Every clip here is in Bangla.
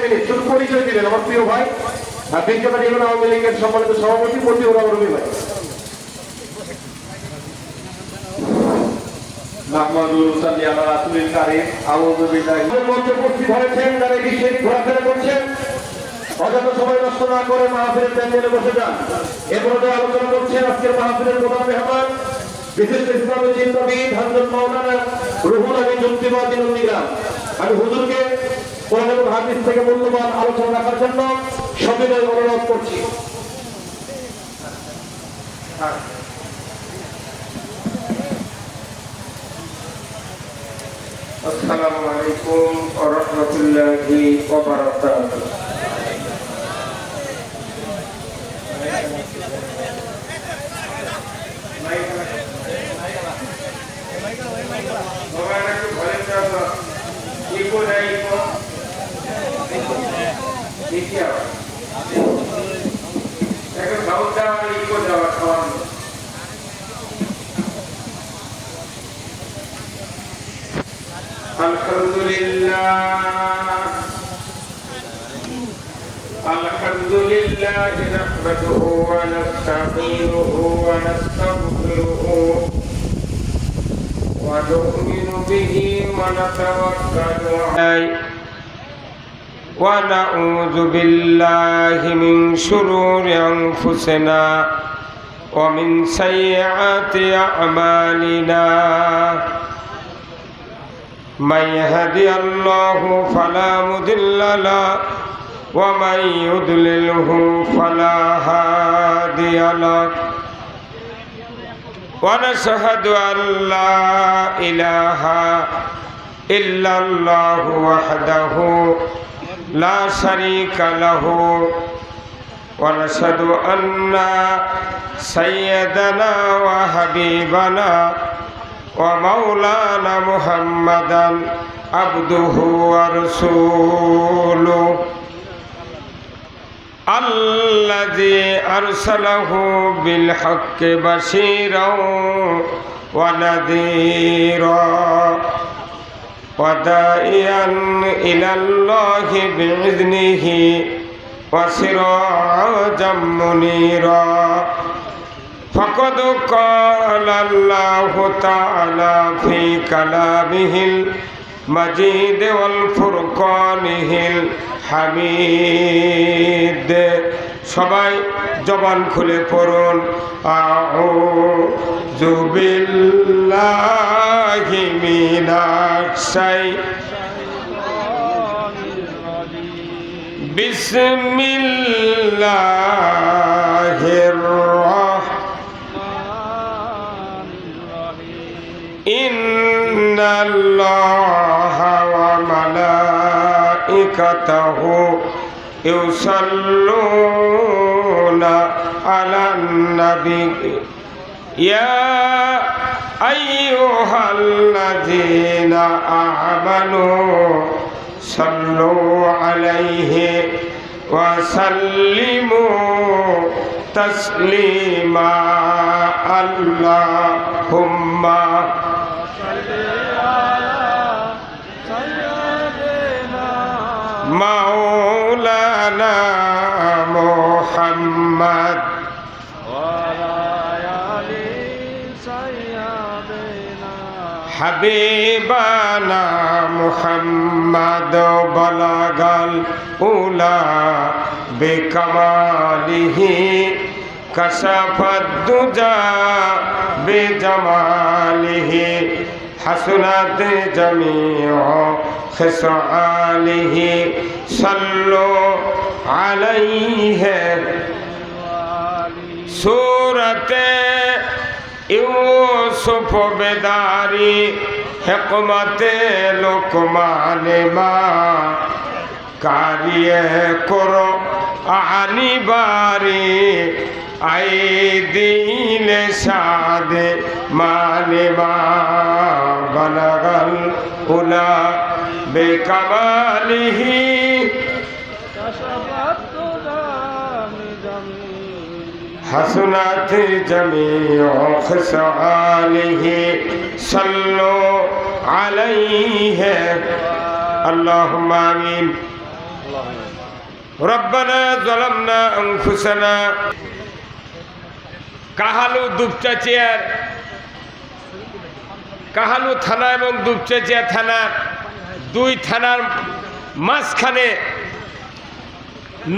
মিনিট শুধু পরিচয় দিবেন আমার প্রিয় ভাই বিজ্ঞাপনী আওয়ামী লীগের সম্মানিত সভাপতি মতিউর রহমান রবি ভাই। মঞ্চে উপস্থিত হয়েছেন যারা বিশ্বের ঘোরাফেরা করছেন, অযথা সময় নষ্ট না করে মাহফিলের প্যান্ডেলে বসে যান। এরপরে আলোচনা করছেন আজকের মাহফিলের প্রধান মেহমান বিশিষ্ট ইসলামী চিন্তাবিদ হযরত মাওলানা রুহুল আমিন যুক্তিবাদী নন্দীগ্রাম। আমি হুজুরকে কোরআন এবং হাদিস থেকে মূল্যবান আলোচনা রাখার জন্য সবিনয় অনুরোধ করছি। আসসালামু আলাইকুম ওয়া রাহমাতুল্লাহি ওয়া বারাকাতুহু। الحمد لله نحمده ونستعينه ونستغفره ونؤمن به ونتوكل عليه ونعوذ بالله من شرور أنفسنا ومن سيئات أعمالنا من يهدي الله فلا مضل له ومن يضلله فلا هادي له ونشهد أن لا إله إلا الله وحده لا شريك له ونشهد أن سيدنا وحبيبنا ومولانا محمدا عبده ورسوله الذي أرسله بالحق بشيرا ونذيرا وداعيا إلى الله بإذنه وسراجا منيرا فقد قال الله تعالى في كلامه المجيد والفرقانه الحميد সবাই জবান খুলে পড়ুন আউযু বিল্লাহি মিনাশ শাইতানির রাজিম বিসমিল্লাহির রাহমানির রাহিম ইন্নাল্লাহা ওয়া মালাইকাতাহু يصلون على النبي يا أيها الذين آمنوا صلوا عليه وسلموا تسليما اللهم مولانا محمد وعلى آل سيدنا حبيبنا محمد بلغ الأولى بكماله كشف الدجى بجماله حسنت جميع خصاله صلوا عليه سورة يوسف بداري حکمت لقمان ما کاریہ کرو آنی باری آئی دین شاد مانے ما بلغ الأولى بکمالہ حسنات جميع خصاله صلوا عليه اللهم آمين রব্বানা যালামনা আনফুসানা। কাহালু দুপচাচিয়ার কাহালু থানা এবং দুপচাচিয়া থানার দুই থানার মাঝখানে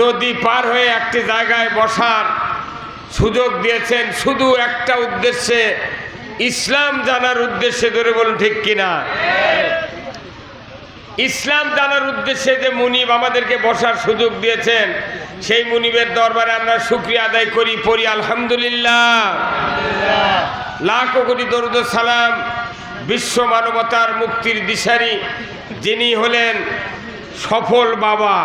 নদী পার হয়ে একটি জায়গায় বসার সুযোগ দিয়েছেন শুধু একটা উদ্দেশ্যে, ইসলাম জানার উদ্দেশ্যে। ধরে বলুন ঠিক কিনা? ইসলাম জানার উদ্দেশ্যে যে মুনিব আমাদেরকে বসার সুযোগ দিয়েছেন, সেই মুনিবের দরবারে আমরা শুকরিয়া আদায় করি, পড়ি আলহামদুলিল্লাহ। লাখো কোটি দরুদ সালাম বিশ্ব মানবতার মুক্তির দিশারি, যিনি হলেন সফল বাবা।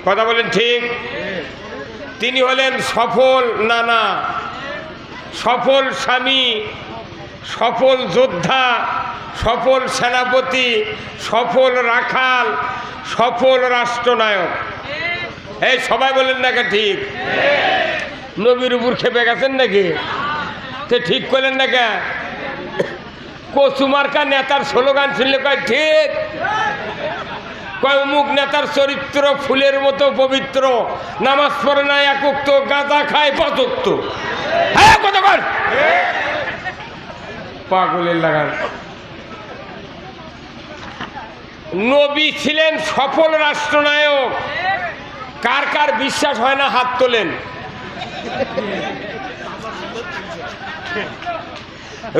কথা বলেন ঠিক? তিনি হলেন সফল নানা, সফল স্বামী, সফল যোদ্ধা, সফল সেনাপতি, সফল রাখাল, সফল রাষ্ট্রনায়ক। এই সবাই বলেন না ঠিক? নবীর উপর খেপে গেছেন নাকি? তো ঠিক করলেন না কে? কচুমার্কা নেতার স্লোগান শুনলে কয় ঠিক, কয় অমুক নেতার চরিত্র ফুলের মতো পবিত্র, নামাজ পড়ে না এক উক্ত, গাঁজা খায় পাঁচ উক্ত। হ্যাঁ কত কর পাগলের লাগান। নবী ছিলেন সফল রাষ্ট্রনায়ক। কার কার বিশ্বাস হয় না হাত তোলেন।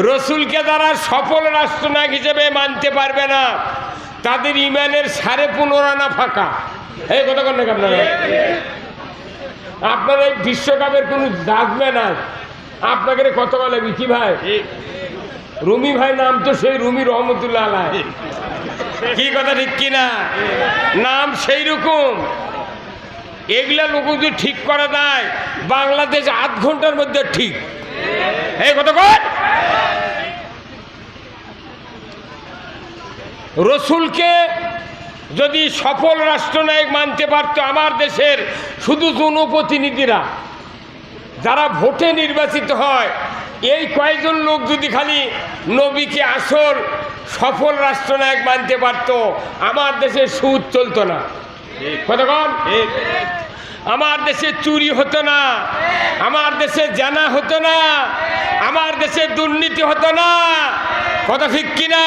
রসুলকে যারা সফল রাষ্ট্রনায়ক হিসেবে মানতে পারবে না, তাদের ইমানের 15.5 আনা ফাঁকা। এই কথা কন নাকি আপনারা? আপনার এই বিশ্বকাপের কোনো দাগবে না। আপনাকে কত বলে কি ভাই? রুমি ভাই নাম তো সেই রুমি রহমতুল্লাহ আলাইহ। কি কথা ঠিক কিনা? নাম সেই রকম। এগুলা লোক যদি ঠিক করা যায়, বাংলাদেশ 8 ঘন্টার মধ্যে ঠিক। এই কথা কন। রসুলকে যদি সফল রাষ্ট্রনায়ক মানতে পারত আমার দেশের শুধু জনপ্রতিনিধিরা, যারা ভোটে নির্বাচিত হয়, এই কয়েকজন লোক যদি খালি নবীকে আসল সফল রাষ্ট্রনায়ক মানতে পারত, আমার দেশে সুদ চলতো না। কতক্ষণ? আমার দেশে চুরি হতো না, আমার দেশে জানা হতো না, আমার দেশে দুর্নীতি হতো না। কথা ঠিক কিনা?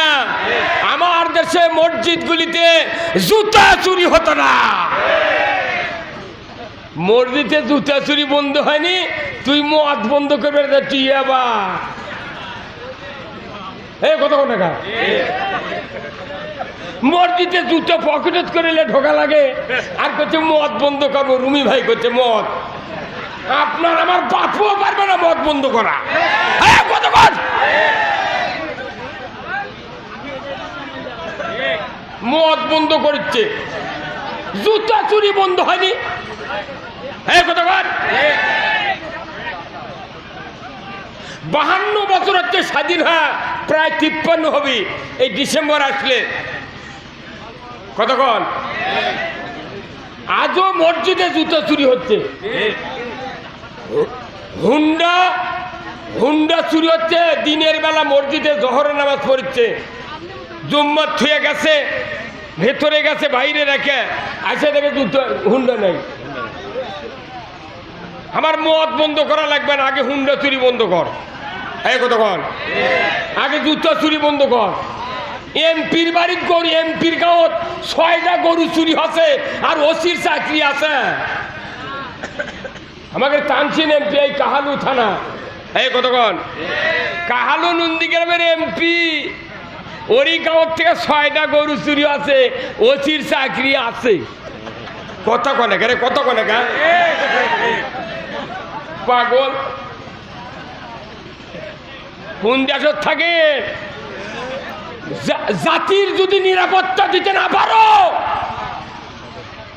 আমার দেশে মসজিদগুলিতে জুতা চুরি হতো না। মসজিদে জুতা চুরি বন্ধ হয়নি, তুই মদ বন্ধ করবে তুই আবার। এই কথা কোন টাকা? মসজিদে জুতো পকেট করে ঢোকা লাগে, আর করছে মদ বন্ধ করবো। রুমি ভাই করছে মদ। আপনার আমার বাপও পারবে না মদ বন্ধ করা। কতক্ষণ মদ বন্ধ করছে, জুতা চুরি বন্ধ হয়নি। হ্যাঁ কতক্ষণ? 52 বছর হচ্ছে স্বাধীন হওয়া, প্রায় 53 হবে এই ডিসেম্বর আসলে। কতক্ষণ? আজও মসজিদে জুতো চুরি হচ্ছে, হুন্ডা চুরি হচ্ছে। দিনের বেলা মসজিদে জোহরের নামাজ পড়ছে, জুম্মাত থুয়ে গেছে, ভেতরে গেছে, বাইরে রেখে আসে দেখে জুতো হুন্ডা নেই। আমার মদ বন্ধ করা লাগবে না, আগে হুন্ডা চুরি বন্ধ কর। এই কতক্ষণ? আগে জুতো চুরি বন্ধ কর। এমপির বাড়ির গরু, এমপির গাঁৱত 6টা গরু চুরি হচ্ছে, আর ওসির চাকরি আছে। আমাকে টানছেন এমপি এই কাহালু থানা। এই কতক্ষণ? কাহালু নন্দীগ্রামের এমপি, ওরই গাঁৱত থেকে 6টা গরু চুরি আছে, ওসির চাকরি আছে। কথা কনে রে, কত কনে গা পাগল। কোন দেশত থাকে? জাতির যদি নিরাপত্তা দিতে না পারো,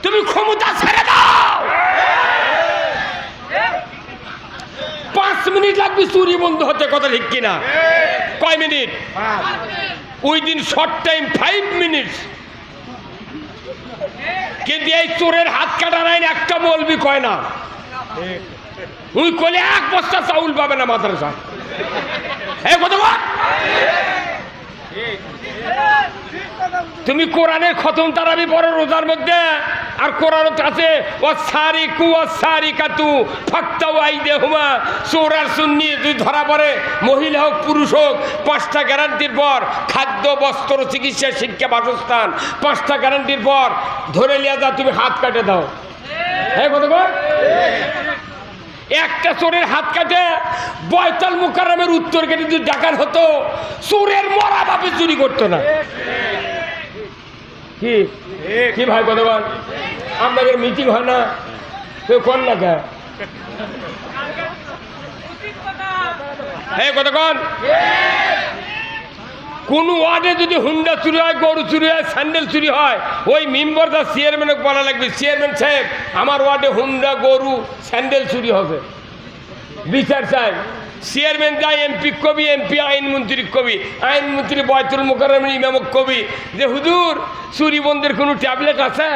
তুমি ক্ষমতা ছেড়ে দাও। 5 মিনিট লাগবে চুরি বন্ধ হতে। কথা ঠিক কিনা? কয় minute? Within short time 5 minute. কিন্তু এই চোরের হাত কাটা নাই একটা বলবি কয় না। উই কলে 1 বস্তা চাউল পাবে না মাদ্রাসা। এই কথা তুমি কোরআনের খতম তারাবি পড়ো রোজার মধ্যে, আর কোরআন আছে ওয়াসারিকু ওয়াসারিকাতু ফাক্তাউ আইদিহুমা, চোর আর সুন্নি যদি ধরা পড়ে, মহিলা হোক পুরুষ হোক, 5টা গ্যারান্টির পর খাদ্য, বস্ত্র, চিকিৎসা, শিক্ষা, বাসস্থান, 5টা গ্যারান্টির পর ধরে লিয়া যা তুমি হাত কাটে দাও। হ্যাঁ কত বল? একটা চোরের হাত কাটে বয়তাল মুকাররমের উত্তর গেটে যদি ডাকাত হতো, চোরের মরা বাপে চুরি করতো না। কি কি ভাই কত বল? আপনাদের মিটিং হয় না তো কোন না কে? হ্যাঁ কতক্ষণ? কোন ওয়ার্ডে যদি হুন্ডা চুরি হয়, গরু চুরি হয়, স্যান্ডেল চুরি হয়, ওই মেম্বার দা চেয়ারম্যানকে বলা লাগবে, চেয়ারম্যান সাহেব আমার ওয়ার্ডে হুন্ডা, গরু, স্যান্ডেল চুরি হবে, বিচার চাই। চেয়ারম্যান যায় এমপি কবি, এমপি আইনমন্ত্রী কবি, আইনমন্ত্রী বয়তুল মুকাররমের ইমামক কবি যে হুজুর চুরি বন্ধের কোনো ট্যাবলেট আছে?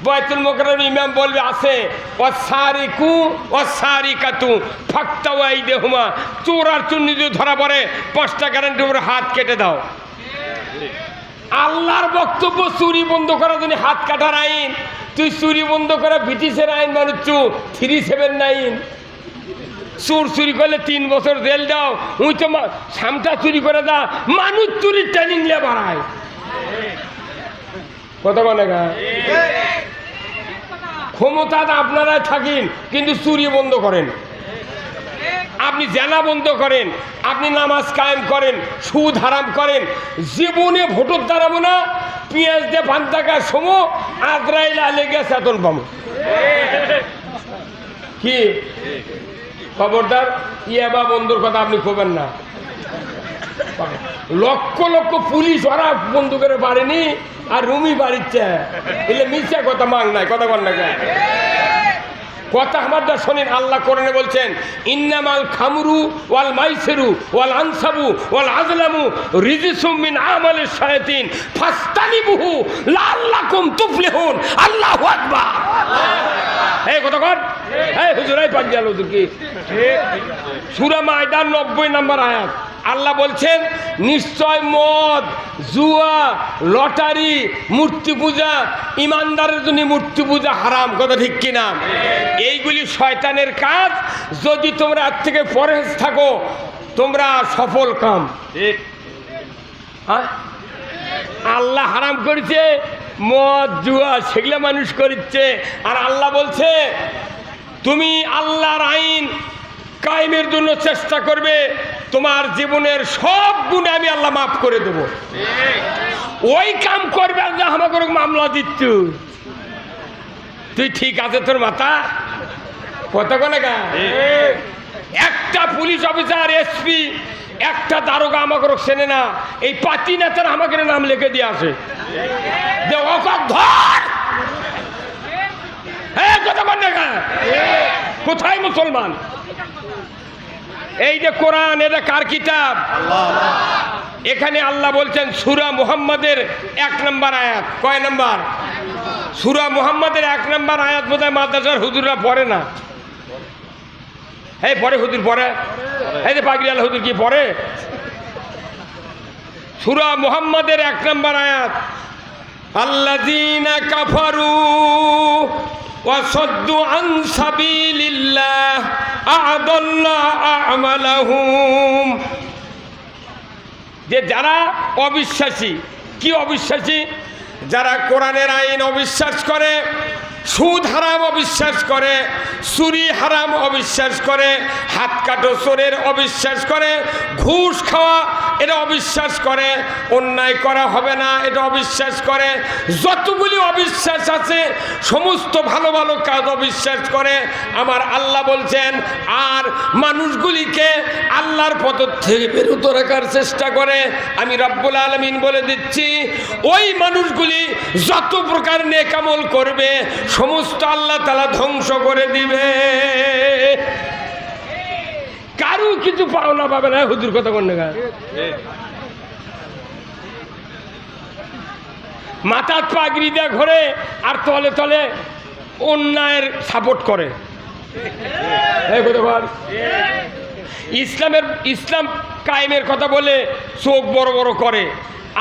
বয়তুল মুকাররমের ইমাম বলবে আছে। ওয়াসারিকু ওয়াসারিকাতু ফাক্তাউ আইদিহুমা, চোর আর চুন্নি যদি ধরা পড়ে 5টা গ্যারান্টির উপরে হাত কেটে দাও। আল্লাহর বক্তব্য চুরি বন্ধ করার জন্য হাত কাটার আইন, তুই চুরি বন্ধ করা ব্রিটিশের আইন বানাচ্ছু 379। চোর চুরি করলে 3 বছর জেল দাও, উই তো সামটা চুরি করে দা, মানুষ চুরির ট্রেনিং নিয়ে বাড়ায়। কত বলে গা? ক্ষমতা আপনারা থাকেন কিন্তু চুরি বন্ধ করেন, আপনি জেনা বন্ধ করেন, আপনি নামাজ কায়েম করেন, সুদ হারাম করেন, জীবনে ভোটর দাঁড়াবো না, পেঁয়াজ দিয়ে 5 টাকার সমো আজরাইল আলে গিয়ে চেতন পাবো। কি খবরদার ইয়াবা বন্ধুর কথা আপনি কবেন না। লক্ষ লক্ষ পুলিশ ওরা বন্ধু করে পারেনি, আর রুমি বাড়িচ্ছে এলে মিথ্যা কথা মাং নাই। কথা কন না কথা আমার দা শোনেন। আল্লাহ কোরআনে বলছেন ইন্নামাল খামরু ওয়াল মাইসিরু ওয়াল আনসাবু ওয়াল আজলামু রিজসুম মিন আমালিশ শায়াতিন ফাস্তানিবুহু লাআল্লাকুম তুফলিহুন। আল্লাহু আকবার। এই কথা কর। এই হুজুর এই পাক গেল হুজুর কি সূরা মায়দার 90 নম্বর আয়াত। আল্লাহ বলছেন নিশ্চয় মদ, জুয়া, লটারি, মূর্তি পূজা, ইমানদারের জন্য মূর্তি পূজা হারাম। কথা ঠিক কিনা? এইগুলি শয়তানের কাজ। যদি তোমরা আজ থেকে পরহেজ থাকো তোমরা সফল কাম। আল্লাহ হারাম করেছে মদ, জুয়া, সেগুলো মানুষ করছে। আর আল্লাহ বলছে তুমি আল্লাহর আইন কায়েমের জন্য চেষ্টা করবে, তোমার জীবনের সব গুণ আমি আল্লাহ মাফ করে দেব। ওই কাম করবে আর যা আমাকে মামলা দিচ্ছ তুই ঠিক আছে তোর মাথা কত কোনে গা? একটা পুলিশ অফিসার, এসপি, একটা দারোগা আমাকে চেনে না, এই পাতি নেতার আমাকে নাম লিখে দিয়ে আসে যে ধর। হ্যাঁ কথা কোনে গা? কোথায় মুসলমান? এই যে কোরআন, এটা কার কিতাব? এখানে আল্লাহ বলছেন সূরা মুহাম্মাদের 1 নম্বর আয়াত। কয় নম্বর? সূরা মুহাম্মাদের 1 নম্বর আয়াত বোধহয় মাদ্রাসার হুজুররা পড়ে না। এই পড়ে হুজুর, পড়ে। এই যে পাগড়ি আলা হুজুর কি পড়ে? সূরা মুহাম্মাদের 1 নম্বর আয়াত আল্লাযীনা কাফারু ওয়াসাদ্দু আন সাবিলিল্লাহ আ'দাল্লা আমালাহুম। যে যারা অবিশ্বাসী, কি অবিশ্বাসী? যারা কোরআনের আইন অবিশ্বাস করে, সুদ হারাম অবিশ্বাস করে, চুরি হারাম অবিশ্বাস করে, হাত কাটো চোরের অবিশ্বাস করে, ঘুষ খাওয়া এটা অবিশ্বাস করে, অন্যায় করা হবে না এটা অবিশ্বাস করে, যতগুলি অবিশ্বাস আছে সমস্ত ভালো ভালো কাজ অবিশ্বাস করে। আমার আল্লাহ বলছেন আর মানুষগুলিকে আল্লাহর পথ থেকে বিরত রাখার চেষ্টা করে। আমি রব্বুল আলামিন বলে দিচ্ছি ওই মানুষগুলি যত প্রকার নেক আমল করবে সমস্ত আল্লাহ তাআলা ধ্বংস করে দিবে, কারো কিছু পাওনা পাবে না। হুজুর কথা কোন না? মাথার পাগড়ি দিয়ে ঘোরে আর তলে তলে অন্যায়ের সাপোর্ট করে। ইসলাম কায়েমের কথা বলে চোখ বড় বড় করে,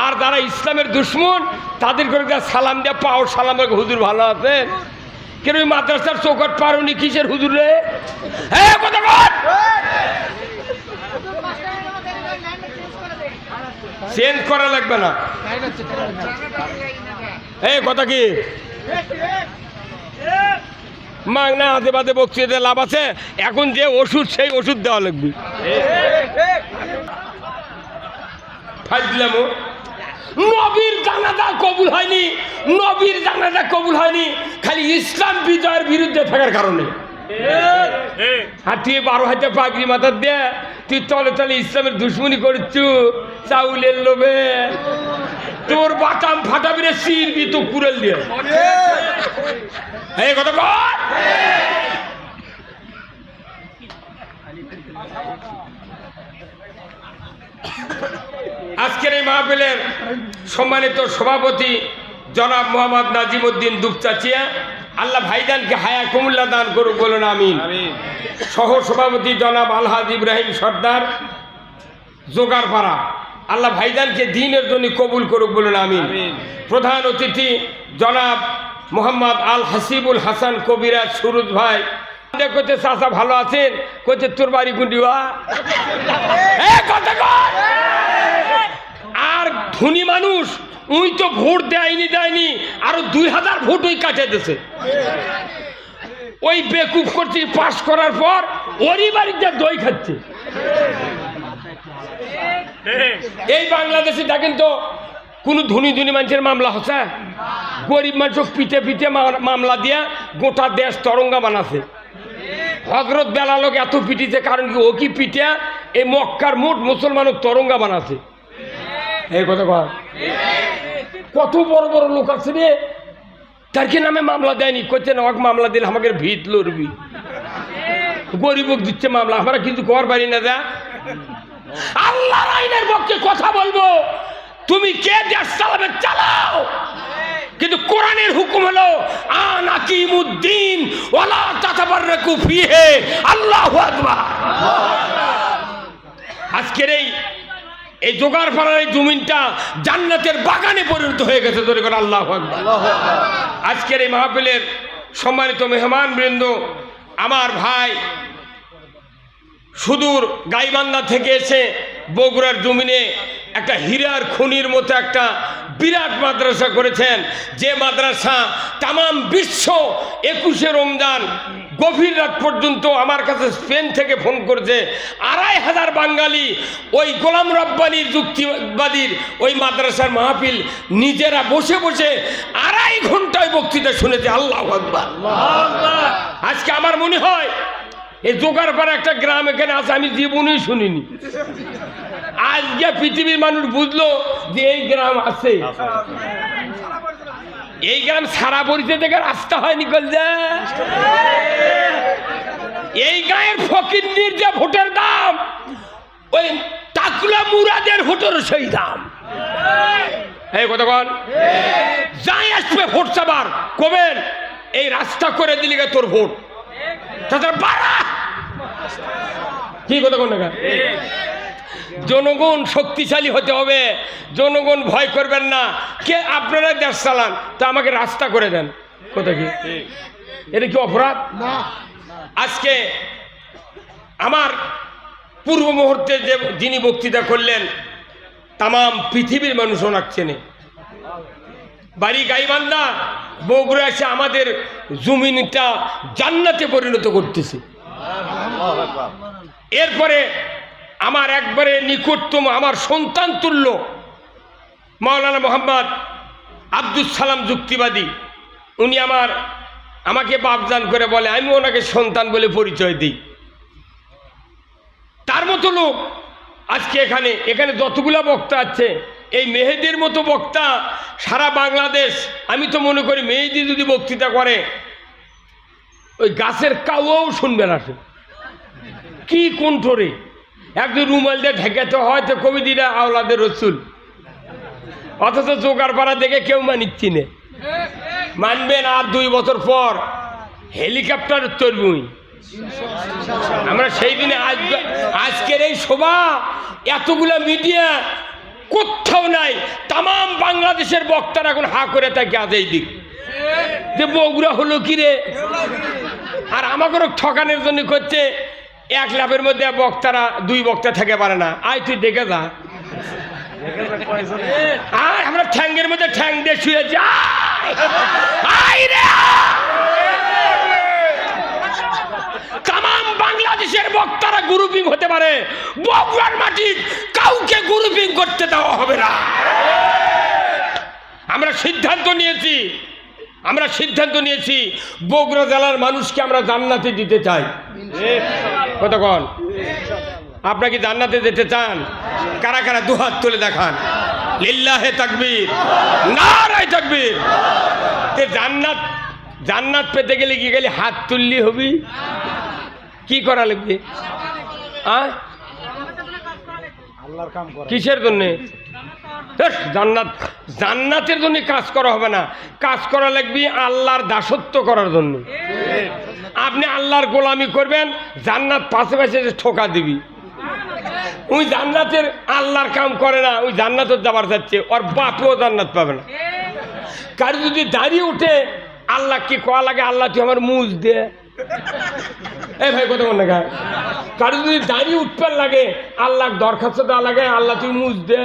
আর যারা ইসলামের দুশ্মন তাদের করে সালাম দিয়ে পাও সালাম, হুজুর ভালো আছেন, কেন ওই মাদ্রাসার চৌকাট পারুনি কিসের হুজুর রে? হ্যাঁ কথা বল, চেঞ্জ করা লাগবে না। এই কথা কি মাগনা আজে বাজে বক্তৃতা লাভ আছে? এখন যে ওষুধ সেই ওষুধ দেওয়া লাগবে। ফাজলামো, নবীর জানাজা কবুল হয়নি, নবীর জানাজা কবুল হয়নি খালি ইসলাম বিজয়ের বিরুদ্ধে থাকার কারণে। আর তুই 12 হাতে পাগড়ি মাথার দে, তুই তলে তলে ইসলামের দুশ্মনী করছু চাউলের লোভে, তোর বাটাম ফাটাবি রে, সিরবি তো কুড়েল দিয়ে। এই কথা বল। আজকের এই মাহফিলের সম্মানিত সভাপতি জনাব মোহাম্মদ নাজিমউদ্দিন দুপচাচিয়া, আল্লাহ ভাইজানকে হায়া কুমুল্লা দান করুক, বলুন আমিন। সহ সভাপতি জনাব আলহাজ ইব্রাহিম সর্দার জোগাড়পাড়া, আল্লাহ ভাইজানকে দিনের জন্য কবুল করুক, বলুন আমিন। প্রধান অতিথি জনাব মোহাম্মদ আল হাসিবুল হাসান কবিরাজ সুরুজ ভাই, করতে চাচা ভালো আছেন, করতে তোর বাড়ি গুন্ডিওয়া। আর ধনী মানুষ উই তো ভোট দেয়নি, আরো 2000 ভোট ওই কাটে দিয়েছে। ওই বেকুব করছে, পাস করার পর ওরই বাড়িতে দই খাচ্ছে। এই বাংলাদেশে দেখেন তো কোনো ধনী মানুষের মামলা হচ্ছে, গরিব মানুষ পিঠে পিঠে মামলা দিয়া গোটা দেশ তরঙ্গা বানাচ্ছে। হজরত বেলালক এত পিটিছে, কারণ কি ও কি পিঠে এই মক্কার মোট মুসলমানক তরঙ্গা বানাচ্ছে। এই কথা কত বড় বড় লোক আছে রে, তার কি নামে মামলা দেয়নি, করছে না মামলা দিলে আমাকে ভিত লড়বি, গরিবক দিচ্ছে মামলা, আমরা কিন্তু কর পারি না। যা আল্লাহর আইনের পক্ষে কথা বলবো, তুমি কে দেশ চালাবে চালাও, কিন্তু কোরআনের হুকুম হলো আনাকিমুদ্দিন ওয়ালা তাতাবাররাকু ফিহি, আল্লাহু আকবার। আজকের এই জোগাড়পাড়ার এই জমিনটা জান্নাতের বাগানে পরিণত হয়ে গেছে, ধরে করে আল্লাহু আকবার। আজকের এই মাহফিলের সম্মানিত মেহমান বৃন্দ, আমার ভাই সুদূর গাইবান্ধা থেকে এসে বগুড়ার জমিনে একটা হীরার খনির মতো একটা বিরাট মাদ্রাসা করেছেন, যে মাদ্রাসা তামাম বিশ্ব 21শে রমজান গভীর রাত পর্যন্ত আমার কাছে স্পেন থেকে ফোন করছে। 2500 বাঙালি ওই গোলাম রব্বানির যুক্তিবাদীর ওই মাদ্রাসার মাহফিল নিজেরা বসে বসে 2.5 ঘন্টায় বক্তৃতা শুনেছে। আল্লাহু আকবার। আজকে আমার মনে হয় এই জোগাড়পাড়া একটা গ্রাম এখানে আছে, আমি জীবনেই শুনিনি। আজকে পৃথিবীর মানুষ বুঝলো যে এই গ্রাম আছে। এই গ্রাম সারা পরিচয় থেকে রাস্তা হয়নি কলজা। এই গায়ের ফকিরনির যে ভোটের দাম, ওই টাকলা মুরাদের ভোটের সেই দাম। এই কথা বল, যাই আসবে ভোট চাবার কবেন এই রাস্তা করে দিলি গে তোর ভোট, তাদের বাড়া কি কথা কোন না। জনগণ শক্তিশালী হতে হবে, জনগণ ভয় করবেন না। কে আপনারা দেশ চালান, তা আমাকে রাস্তা করে দেন, কথা কি এটা কি অপরাধ না? আজকে আমার পূর্ব মুহূর্তে যে যিনি বক্তৃতা করলেন, তামাম পৃথিবীর মানুষ ওনার চেনে। বাড়ি গাইবান্ধা, বগুড়া এসে আমাদের জমিনটা জান্নাতে পরিণত করতেছে। এরপরে আমার একবারে নিকটতম আমার সন্তান তুল্য মাওলানা মোহাম্মদ আব্দুল সালাম যুক্তিবাদী, উনি আমাকে বাপজান করে বলে, আমি ওনাকে সন্তান বলে পরিচয় দিই। তার মতো লোক আজকে এখানে যতগুলা বক্তা আছে, এই মেহেদির মতো বক্তা সারা বাংলাদেশ, আমি তো মনে করি মেহেদি যদি বক্তৃতা করে ওই গাছের কাউও শুনবে না। কি কণ্ঠরে একজন রুমাল দিয়ে ঢেকাতে হয়, তো কবিদিরা আওলাদের রসুল, অথচ জোগাড়পাড়া দেখে কেউ মানিচ্ছি না। মানবেন আর 2 বছর পর হেলিকপ্টার তৈরি, আমরা সেই দিনে আজকের এই সভা এতগুলা মিডিয়া কোথাও নাই, তামাম বাংলাদেশের বক্তারা এখন হা করে থাকে আজ এই দিক যে বগুড়া হলো কি রে। আর আমাকেও ঠকানোর জন্য করছে 1 লাখের মধ্যে বক্তারা 2 বক্তা থেকে পারে না। আয় তুই দেখে যা, আর আমরা ঠ্যাঙ্গের মধ্যে ঠ্যাং দিয়ে শুয়ে যাই। তামাম বাংলাদেশের বক্তারা গ্রুপিং হতে পারে, বগুড়ার মাটি কাউকে গ্রুপিং করতে দেওয়া হবে না। আমরা সিদ্ধান্ত নিয়েছি বগুড়া জেলার মানুষকে আমরা জান্নাতে দিতে চাই। কতক্ষণ আপনাকে জান্নাতে যেতে চান? কারা কারা দুহাত তুলে দেখান। লিল্লাহে তাকবীর, নারায়ে তাকবীর। তে জান্নাত পেতে গেলে কি গেলে হাত তুললি হবি? কি করা লাগবে? কিসের জন্য? জান্নাতের জন্য কাজ করা হবে না, কাজ করা লাগবে আল্লাহর দাসত্ব করার জন্য। আপনি আল্লাহর গোলামি করবেন, জান্নাত পাশে পাশে ঠোকা দিবি। ওই জান্নাতের আল্লাহর কাম করে না, ওই জান্নাত যাবার যাচ্ছে, ওর বাপও জান্নাত পাবে না। কার যদি দাঁড়িয়ে উঠে আল্লাহ কি কয়া লাগে, আল্লাহ তুই আমার মুজ দে। এই ভাই কত মনে গায়, কারো যদি দাঁড়িয়ে উঠবার লাগে আল্লাহ দরখাস্ত দেওয়া লাগে, আল্লাহ তুই মুজ দে।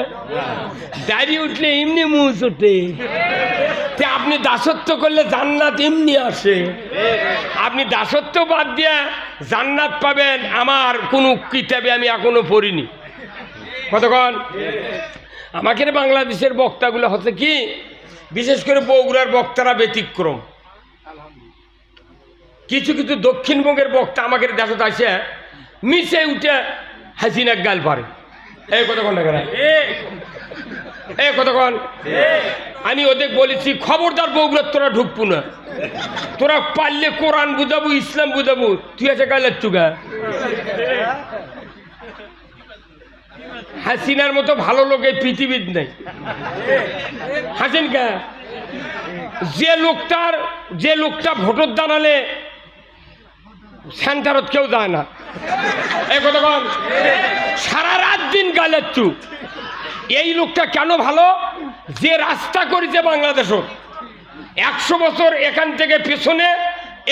দাঁড়িয়ে উঠলে এমনি মুজ ওঠে। আপনি দাসত্ব করলে জান্নাত এমনি আসে। আপনি দাসত্ব বাদ দিয়ে জান্নাত পাবেন আমার কোনো কিতাবে আমি এখনো পড়িনি। কতক্ষণ আমাকে বাংলাদেশের বক্তাগুলো হচ্ছে কি, বিশেষ করে বগুড়ার বক্তারা ব্যতিক্রম। কিছু কিছু দক্ষিণবঙ্গের বক্তা আমাকে দেশত আসে মিশে উঠে হাসিনার গাল পারে। এই কতক্ষণ না কেন, এই কতক্ষণ আমি ওদের বলেছি খবরদার বগুড়ার তোরা ঢুকবো না, তোরা পারলে কোরআন বুঝাবো, ইসলাম বুঝাবো, তুই আছে গালের চুগা। হাসিনার মতো ভালো লোক এই পৃথিবীর নেই। হাসিন কে যে লোকটা ভোটর দাঁড়ালে সেন্টারত কেউ যায় না। এই কতক্ষণ সারা রাত দিন গালের চুপ। এই লোকটা কেন ভালো? যে রাস্তা করেছে বাংলাদেশও 100 বছর, এখান থেকে পেছনে,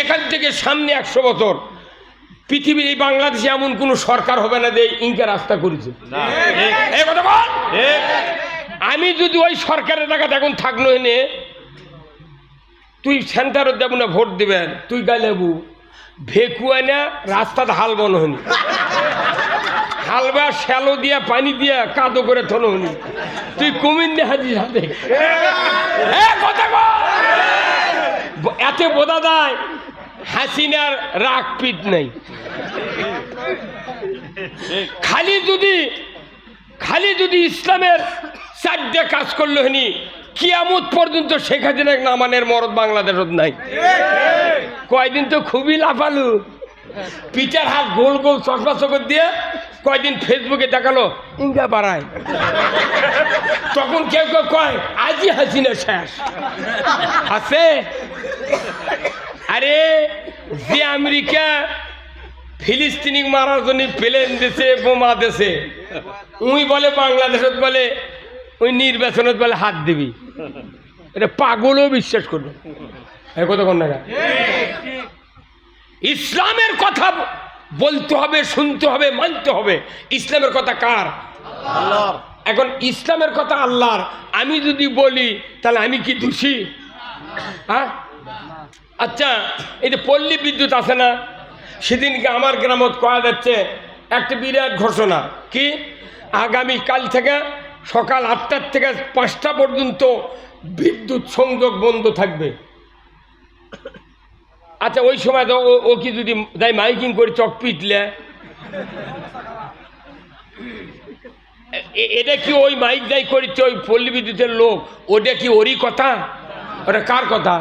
এখান থেকে সামনে 100 বছর। পৃথিবীর এই বাংলাদেশে এমন কোন সরকার হবে না যে ইনকে রাস্তা করেছে। এই কতক্ষণ আমি যদি ওই সরকারের টাকাতে এখন থাকলো এনে, তুই সেন্টারত দেব না ভোট দিবেন, তুই গালেবু ভেকুয়া না রাস্তাতে হাল বন হনি, হালবা শ্যালো দিয়া পানি দিয়া কাদো করে থন হনি, তুই কুমিন হাজির হাতে। এতে বোঝা যায় হাসিনার রাগ পিট নাই। খালি যদি ইসলামের 4টে কাজ করলো হনি, কিয়ামত পর্যন্ত শেখ হাসিনা নামানের মরদ বাংলাদেশত নাই। কয়দিন তো খুবই লাফালু, পিঠার হাত গোল গোল চকরা চকর দিয়ে কয়দিন ফেসবুকে দেখালো ইঙ্গা বাড়ায়। তখন কেউ কেউ কয় আজই হাসিনা শেষ আছে। আরে যে আমেরিকা ফিলিস্তিনি মারার জন্য প্লেন দিছে, বোমা দিছে, উই বলে বাংলাদেশত বলে ওই নির্বাচনত বলে হাত দিবি। এটা পাগলও বিশ্বাস করবে। কতক্ষণ না ইসলামের কথা বলতে হবে, শুনতে হবে, মানতে হবে। ইসলামের কথা কার? আল্লাহর। এখন ইসলামের কথা আল্লাহর। আমি যদি বলি তাহলে আমি কি দোষী? হ্যাঁ, আচ্ছা এই যে পল্লী বিদ্যুৎ আছে না, সেদিনকে আমার গ্রামত কয়া যাচ্ছে একটা বিরাট ঘোষণা কি, আগামী কাল থেকে সকাল 8টার থেকে 5টা পর্যন্ত বিদ্যুৎ সংযোগ বন্ধ থাকবে। আচ্ছা ওই সময় তো ও কি যদি যাই মাইকিং করে চক পিটলে, এটা কি ওই মাইক যাই করেছে ওই পল্লী বিদ্যুতের লোক, ওটা কি ওরই কথা? ওটা কার কথা?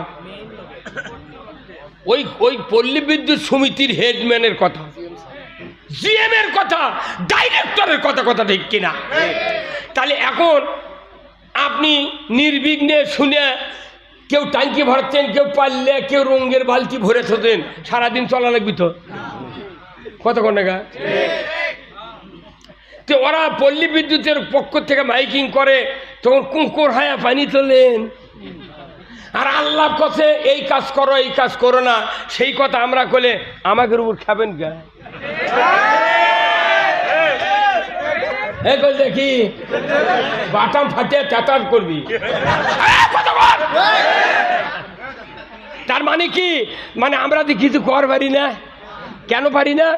ওই পল্লী বিদ্যুৎ সমিতির হেডম্যানের কথা, জিএম এর কথা, ডাইরেক্টরের কথা ঠিক কিনা? তাহলে এখন আপনি নির্বিঘ্নে শুনে, কেউ ট্যাঙ্কি ভরাচ্ছেন, কেউ পারলে, কেউ রঙের বালতি ভরে থাকেন, সারাদিন চলা লাগবে তো। কতক্ষণ টাকা? তো ওরা পল্লী বিদ্যুতের পক্ষ থেকে মাইকিং করে, তখন কুকুর হায়া পানি তোলেন, আর আল্লাহ কাছে এই কাজ করো এই কাজ করো না, সেই কথা আমরা করলে আমাদের উপর খাবেন গা? দেখি বাটাম ফাটিয়ে চাটার করবি। তার মানে কি, মানে আমরা তো কিছু কর পারি না। কেন পারি না?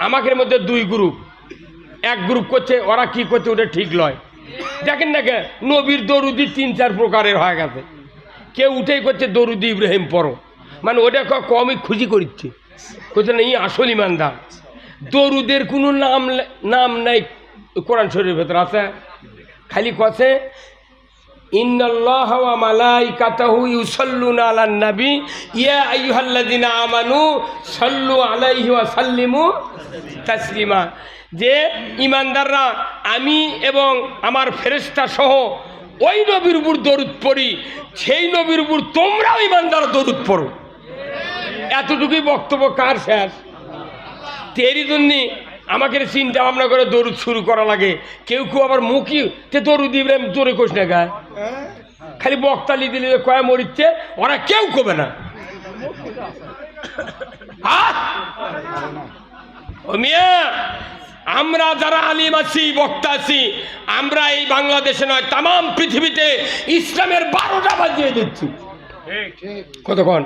আমাদের মধ্যে দুই গ্রুপ, এক গ্রুপ করছে, ওরা কি করছে ওটা ঠিক নয়। দেখেন না কে নবীর দরুদি 3-4 প্রকারের হয়ে গেছে। কেউ উঠেই করছে দরুদি ইব্রাহিম পড়ো, মানে ওটা কমই খুশি করছে, করছে না ই আসল ইমানদার। দরুদের কোনো নাম নাই কোরআন শরীফের ভেতর আছে, খালি কছে ইন্নাল্লাহা ওয়া মালাইকাতাহু ইউসাল্লুনা আলান নবী ইয়া আইয়ুহাল্লাযিনা আমানু সাল্লু আলাইহি ওয়া সাল্লিমু তাসলিমা। যে ইমানদাররা আমি এবং আমার ফেরেশতা সহ ওই নবীর উপর দরুদ পড়ি, সেই নবীর উপর তোমরাও ইমানদার দরুদ পড়ো। এতটুকুই বক্তব্য। কার শেষ? তেরই জন্যে আমাকে চিন্তা ভাবনা করে দরুদ শুরু করা লাগে। কেউ কেউ আবার মুখি তে দরুদ ইব্রাহিম জোরে কোষ না গায়, খালি বক্তালি দিলে কয়া মরিচ্ছে, ওরা কেউ কবে না। ও মিয়া, আমরা যারা আলিম আছি, বক্তা আছি, আমরা এই বাংলাদেশে নয় তাম পৃথিবীতে ইসলামের 12টা বাজিয়ে দিচ্ছি। কতক্ষণ?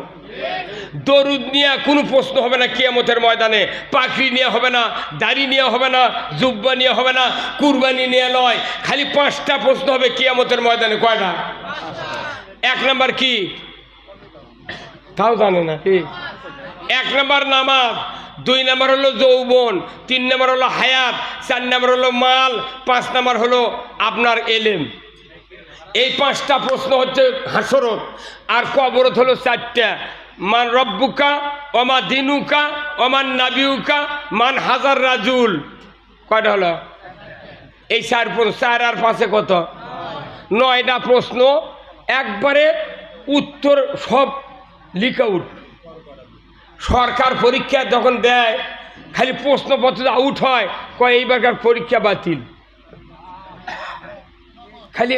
দরুদ নিয়ে কোনো প্রশ্ন হবে না কিয়ামতের ময়দানে, পাখি নিয়ে হবে না, দাড়ি নিয়ে হবে না, জুব্বা নিয়ে হবে না, কুরবানি নিয়ে নয়, খালি 5টা প্রশ্ন হবে কিয়ামতের ময়দানে। কয়টা? 1 নাম্বার কি তাও জানে না কি? 1 নাম্বার নামাজ, 2 নাম্বার হলো যৌবন, 3 নাম্বার হলো হায়াত, 4 নাম্বার হলো মাল, 5 নাম্বার হলো আপনার এলেম। এই 5টা প্রশ্ন হচ্ছে হাসরত। আর কবরত হলো 4টা, মান রব্বুকা ওমা দিনুকা ওমান নাবিউকা মান হাজার রাজুল। কয়টা হলো? এই 4 আর 5 কত? 9টা প্রশ্ন। একবারে উত্তর সব লিক আউট। সরকার পরীক্ষা যখন দেয়, খালি প্রশ্নপত্র আউট হয়, কয় এইবারকার পরীক্ষা বাতিল, খালি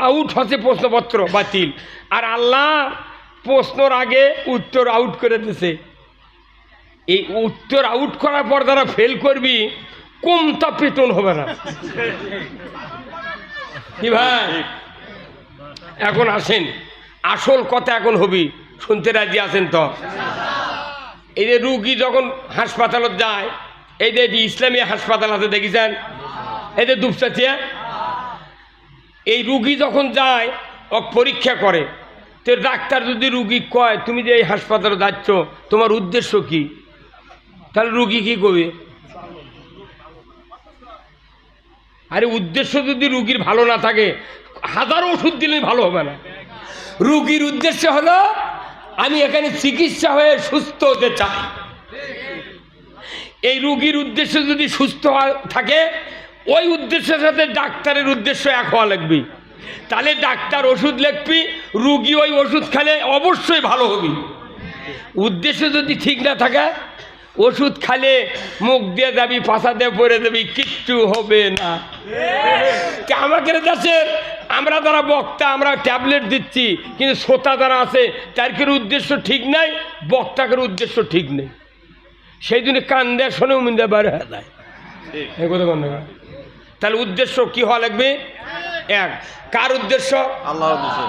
আউট হচ্ছে প্রশ্নপত্র বাতিল। আর আল্লাহ প্রশ্নর আগে উত্তর আউট করে দিছে। এই উত্তর আউট করার পর যারা ফেল করবি, কমতা পেটন হবে না কি ভাই? এখন আসেন, আসল কথা এখন হবি, শুনতে রাজি আছেন তো? এই যে রুগী যখন হাসপাতালত যায়, এই যে ইসলামী হাসপাতাল আছে দেখেছেন, এই যে দুপচাচিয়া, এই রুগী যখন যায় ও পরীক্ষা করে, তো ডাক্তার যদি রুগী কয় তুমি যে এই হাসপাতালে যাচ্ছ তোমার উদ্দেশ্য কি, তাহলে রুগী কি করবে? আরে উদ্দেশ্য যদি রুগীর ভালো না থাকে, 1000 ওষুধ দিলেই ভালো হবে না। রুগীর উদ্দেশ্য হলো আমি এখানে চিকিৎসা হয়ে সুস্থ হতে চাই। এই রুগীর উদ্দেশ্য যদি সুস্থ থাকে, ওই উদ্দেশ্যের সাথে ডাক্তারের উদ্দেশ্য এক হওয়া লাগবে। তাহলে ডাক্তার ওষুধ লিখবি, রুগী ওই ওষুধ খেলে অবশ্যই ভালো হবে। উদ্দেশ্য যদি ঠিক না থাকে, ওষুধ খালে মুখ দিয়ে যাবি, পাশা দিয়ে পড়ে যাবি, কিচ্ছু হবে না। আমাদের দেশের আমরা যারা বক্তা, আমরা ট্যাবলেট দিচ্ছি, কিন্তু শ্রোতা যারা আছে তার উদ্দেশ্য ঠিক নাই, বক্তাকের উদ্দেশ্য ঠিক নেই। সেই জন্য কান দেয় শোনেও মিন্দে বার হয়ে যায়। এই কথা বল না। তাহলে উদ্দেশ্য কি হওয়া লাগবে? এক। কার উদ্দেশ্য? আল্লাহর উদ্দেশ্য।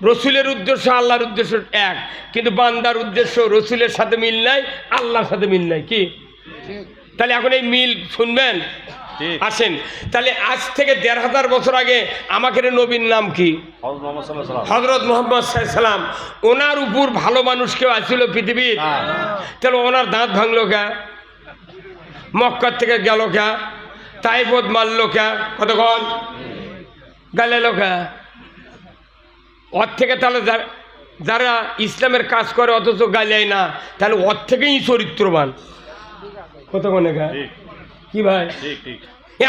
রসুলের উদ্দেশ্য আল্লাহর উদ্দেশ্য এক, কিন্তু বান্দার উদ্দেশ্য রসুলের সাথে মিল নাই, আল্লাহর সাথে মিল নাই। কি? তাহলে এখন এই মিল শুনবেন, আসেন। তাহলে আজ থেকে 1500 বছর আগে আমাদের নবীর নাম কি? হযরত মুহাম্মদ সাল্লাল্লাহু আলাইহি সাল্লাম। ওনার উপর ভালো মানুষ কেউ আসছিল পৃথিবীর? তাহলে ওনার দাঁত ভাঙলো কে? মক্কা থেকে গেল কে? তাইফত মারলো কে? কতক্ষণ গালেলো কে? ওর থেকে তাহলে যারা ইসলামের কাজ করে অথচ গালেয় না, তাহলে ওর থেকেই চরিত্রবান। কতক্ষণে কে? কি ভাই?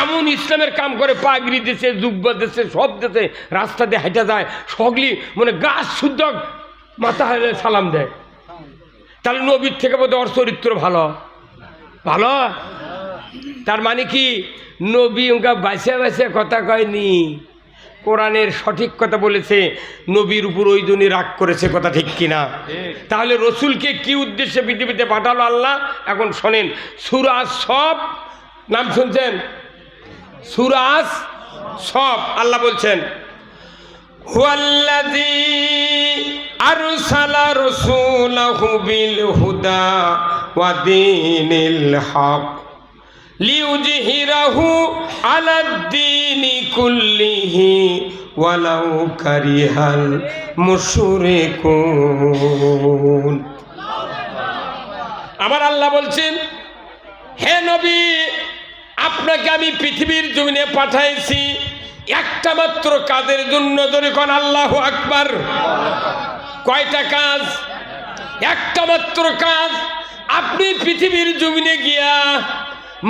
এমন ইসলামের কাম করে, পাগড়ি দিছে, জুব্বা দিছে, সব দিছে, রাস্তা দিয়ে হেঁটে যায়, সগলি মানে গাছ শুদ্ধ মাথা হারে সালাম দেয়। তাহলে নবীর থেকে বোধহয় ওর চরিত্র ভালো ভালো তার মানে কি নবী ওকে বাঁচে বাঁচে কথা কয়নি, কোরআনের সঠিক কথা বলেছে, নবীর উপর ওই জন্যই রাগ করেছে, কথা ঠিক কিনা? তাহলে রসুলকে কি উদ্দেশ্যে পৃথিবীতে পাঠালো আল্লাহ? এখন শোনেন, সূরা সফ নাম শুনছেন? সূরা সফ আল্লাহ বলছেন, হুয়াল্লাযী আরসালা রাসূলাহু বিল হুদা ওয়া দীনিল হক লিইয়ুযহিরাহু আলাদ-দীনি কুল্লিহি ওয়ালাউ কারিহাল মুশরিকুন। আমার আল্লাহ বলছেন, হে নবী, আপনাকে আমি পৃথিবীর জমিনে পাঠাইছি একটা মাত্র কাজের জন্য। ধরে কোন আল্লাহু আকবার। কয়টা কাজ? একটা মাত্র কাজ। আপনি পৃথিবীর জমিনে গিয়া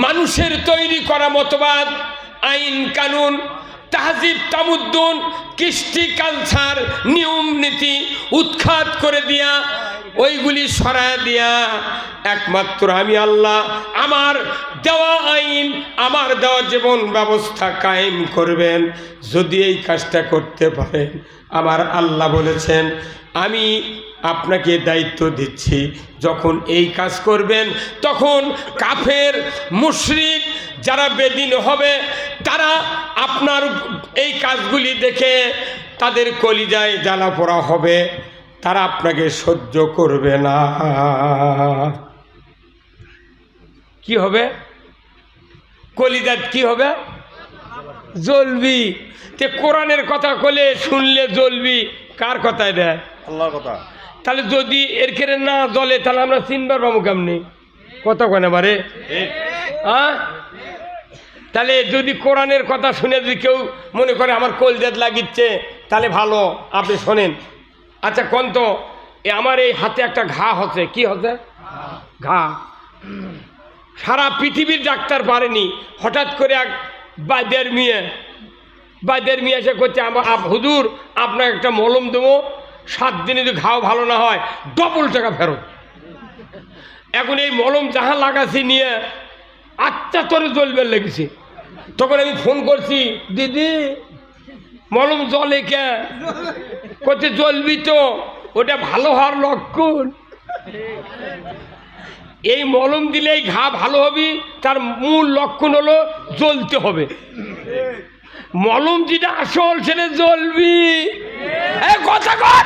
মানুষের তৈরি করা মতবাদ, আইন কানুন, তাহজিব তামুদ্দুন, কৃষ্টি কালচার, নিয়ম নীতি উৎখাত করে দিয়া, ওইগুলি সরায় দিয়া একমাত্র আমি আল্লাহ আমার দেওয়া আইন, আমার দেওয়া জীবন ব্যবস্থা কায়েম করবেন। যদি এই কাজটা করতে পারেন, আমার আল্লাহ বলেছেন আমি আপনাকে দায়িত্ব দিচ্ছি, যখন এই কাজ করবেন তখন কাফের মুশরিক যারা বেদিন হবে তারা আপনার এই কাজগুলি দেখে তাদের কলিজায় জ্বালা পোড়া হবে, তারা আপনাকে সহ্য করবে না। কি হবে? কলিজাত কি হবে? জ্বলবি। তে কোরআনের কথা কলে শুনলে জ্বলবি, কার কথায় দেয়? আল্লাহর কথা। তাহলে যদি এর কেড়ে না জ্বলে তাহলে আমরা চিনবার পাবো কেমনি? কথা কেন বারে? হ্যাঁ, তাহলে যদি কোরআনের কথা শুনে যদি কেউ মনে করে আমার কলজাত লাগিচ্ছে, তাহলে ভালো, আপনি শোনেন। আচ্ছা কোন তো আমার এই হাতে একটা ঘা হচ্ছে, কি হচ্ছে? ঘা। সারা পৃথিবীর ডাক্তার পারেনি, হঠাৎ করে এক বাইদের মেয়ে এসে করছে হুজুর আপনাকে একটা মলম দেবো, 7 দিনে যদি ঘাও ভালো না হয় ডবল টাকা ফেরত। এখন এই মলম যাহা লাগাছি নিয়ে আচ্ছা তোরে জ্বলবে লেগেছে। তখন আমি ফোন করছি, দিদি মলম জ্বলে কে? করছে জ্বলবি তো, ওটা ভালো হওয়ার লক্ষণ। এই মলম দিলেই ঘা ভালো হবে, তার মূল লক্ষণ হলো জ্বলতে হবে। মলম যেটা আসল সেটা জ্বলবি। কথা কর,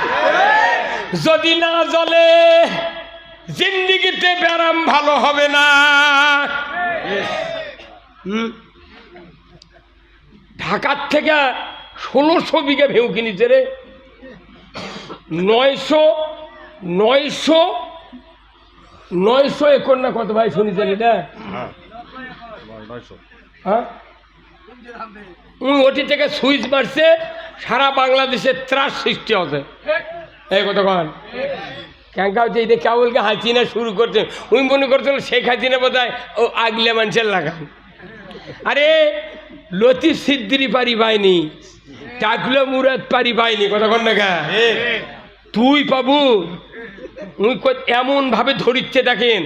যদি না জ্বলে জিন্দিগিতে ব্যারাম ভালো হবে না। ঢাকার থেকে 1600 বিঘা ভেউ কিনেছে রে। 900 একর না কত ভাই শুনেছেন এটা? হ্যাঁ, ওটি থেকে সুইচ মারছে, সারা বাংলাদেশে ত্রাস সৃষ্টি হচ্ছে। এই কথা কন ক্যাঙ্কা হচ্ছে, এটা কেবলকে হাসিনা শুরু করছে। উনি মনে করছিল শেখ হাসিনা বোধ হয় ও আগলে মানুষের লাগান। আরে লতিফ সিদ্দিরি পারি পায়নি, টাকলো মুরাদ পারি পায়নি, কথা কন না গা তুই পাবু। উনি এমন ভাবে ধরিচ্ছে দেখেন,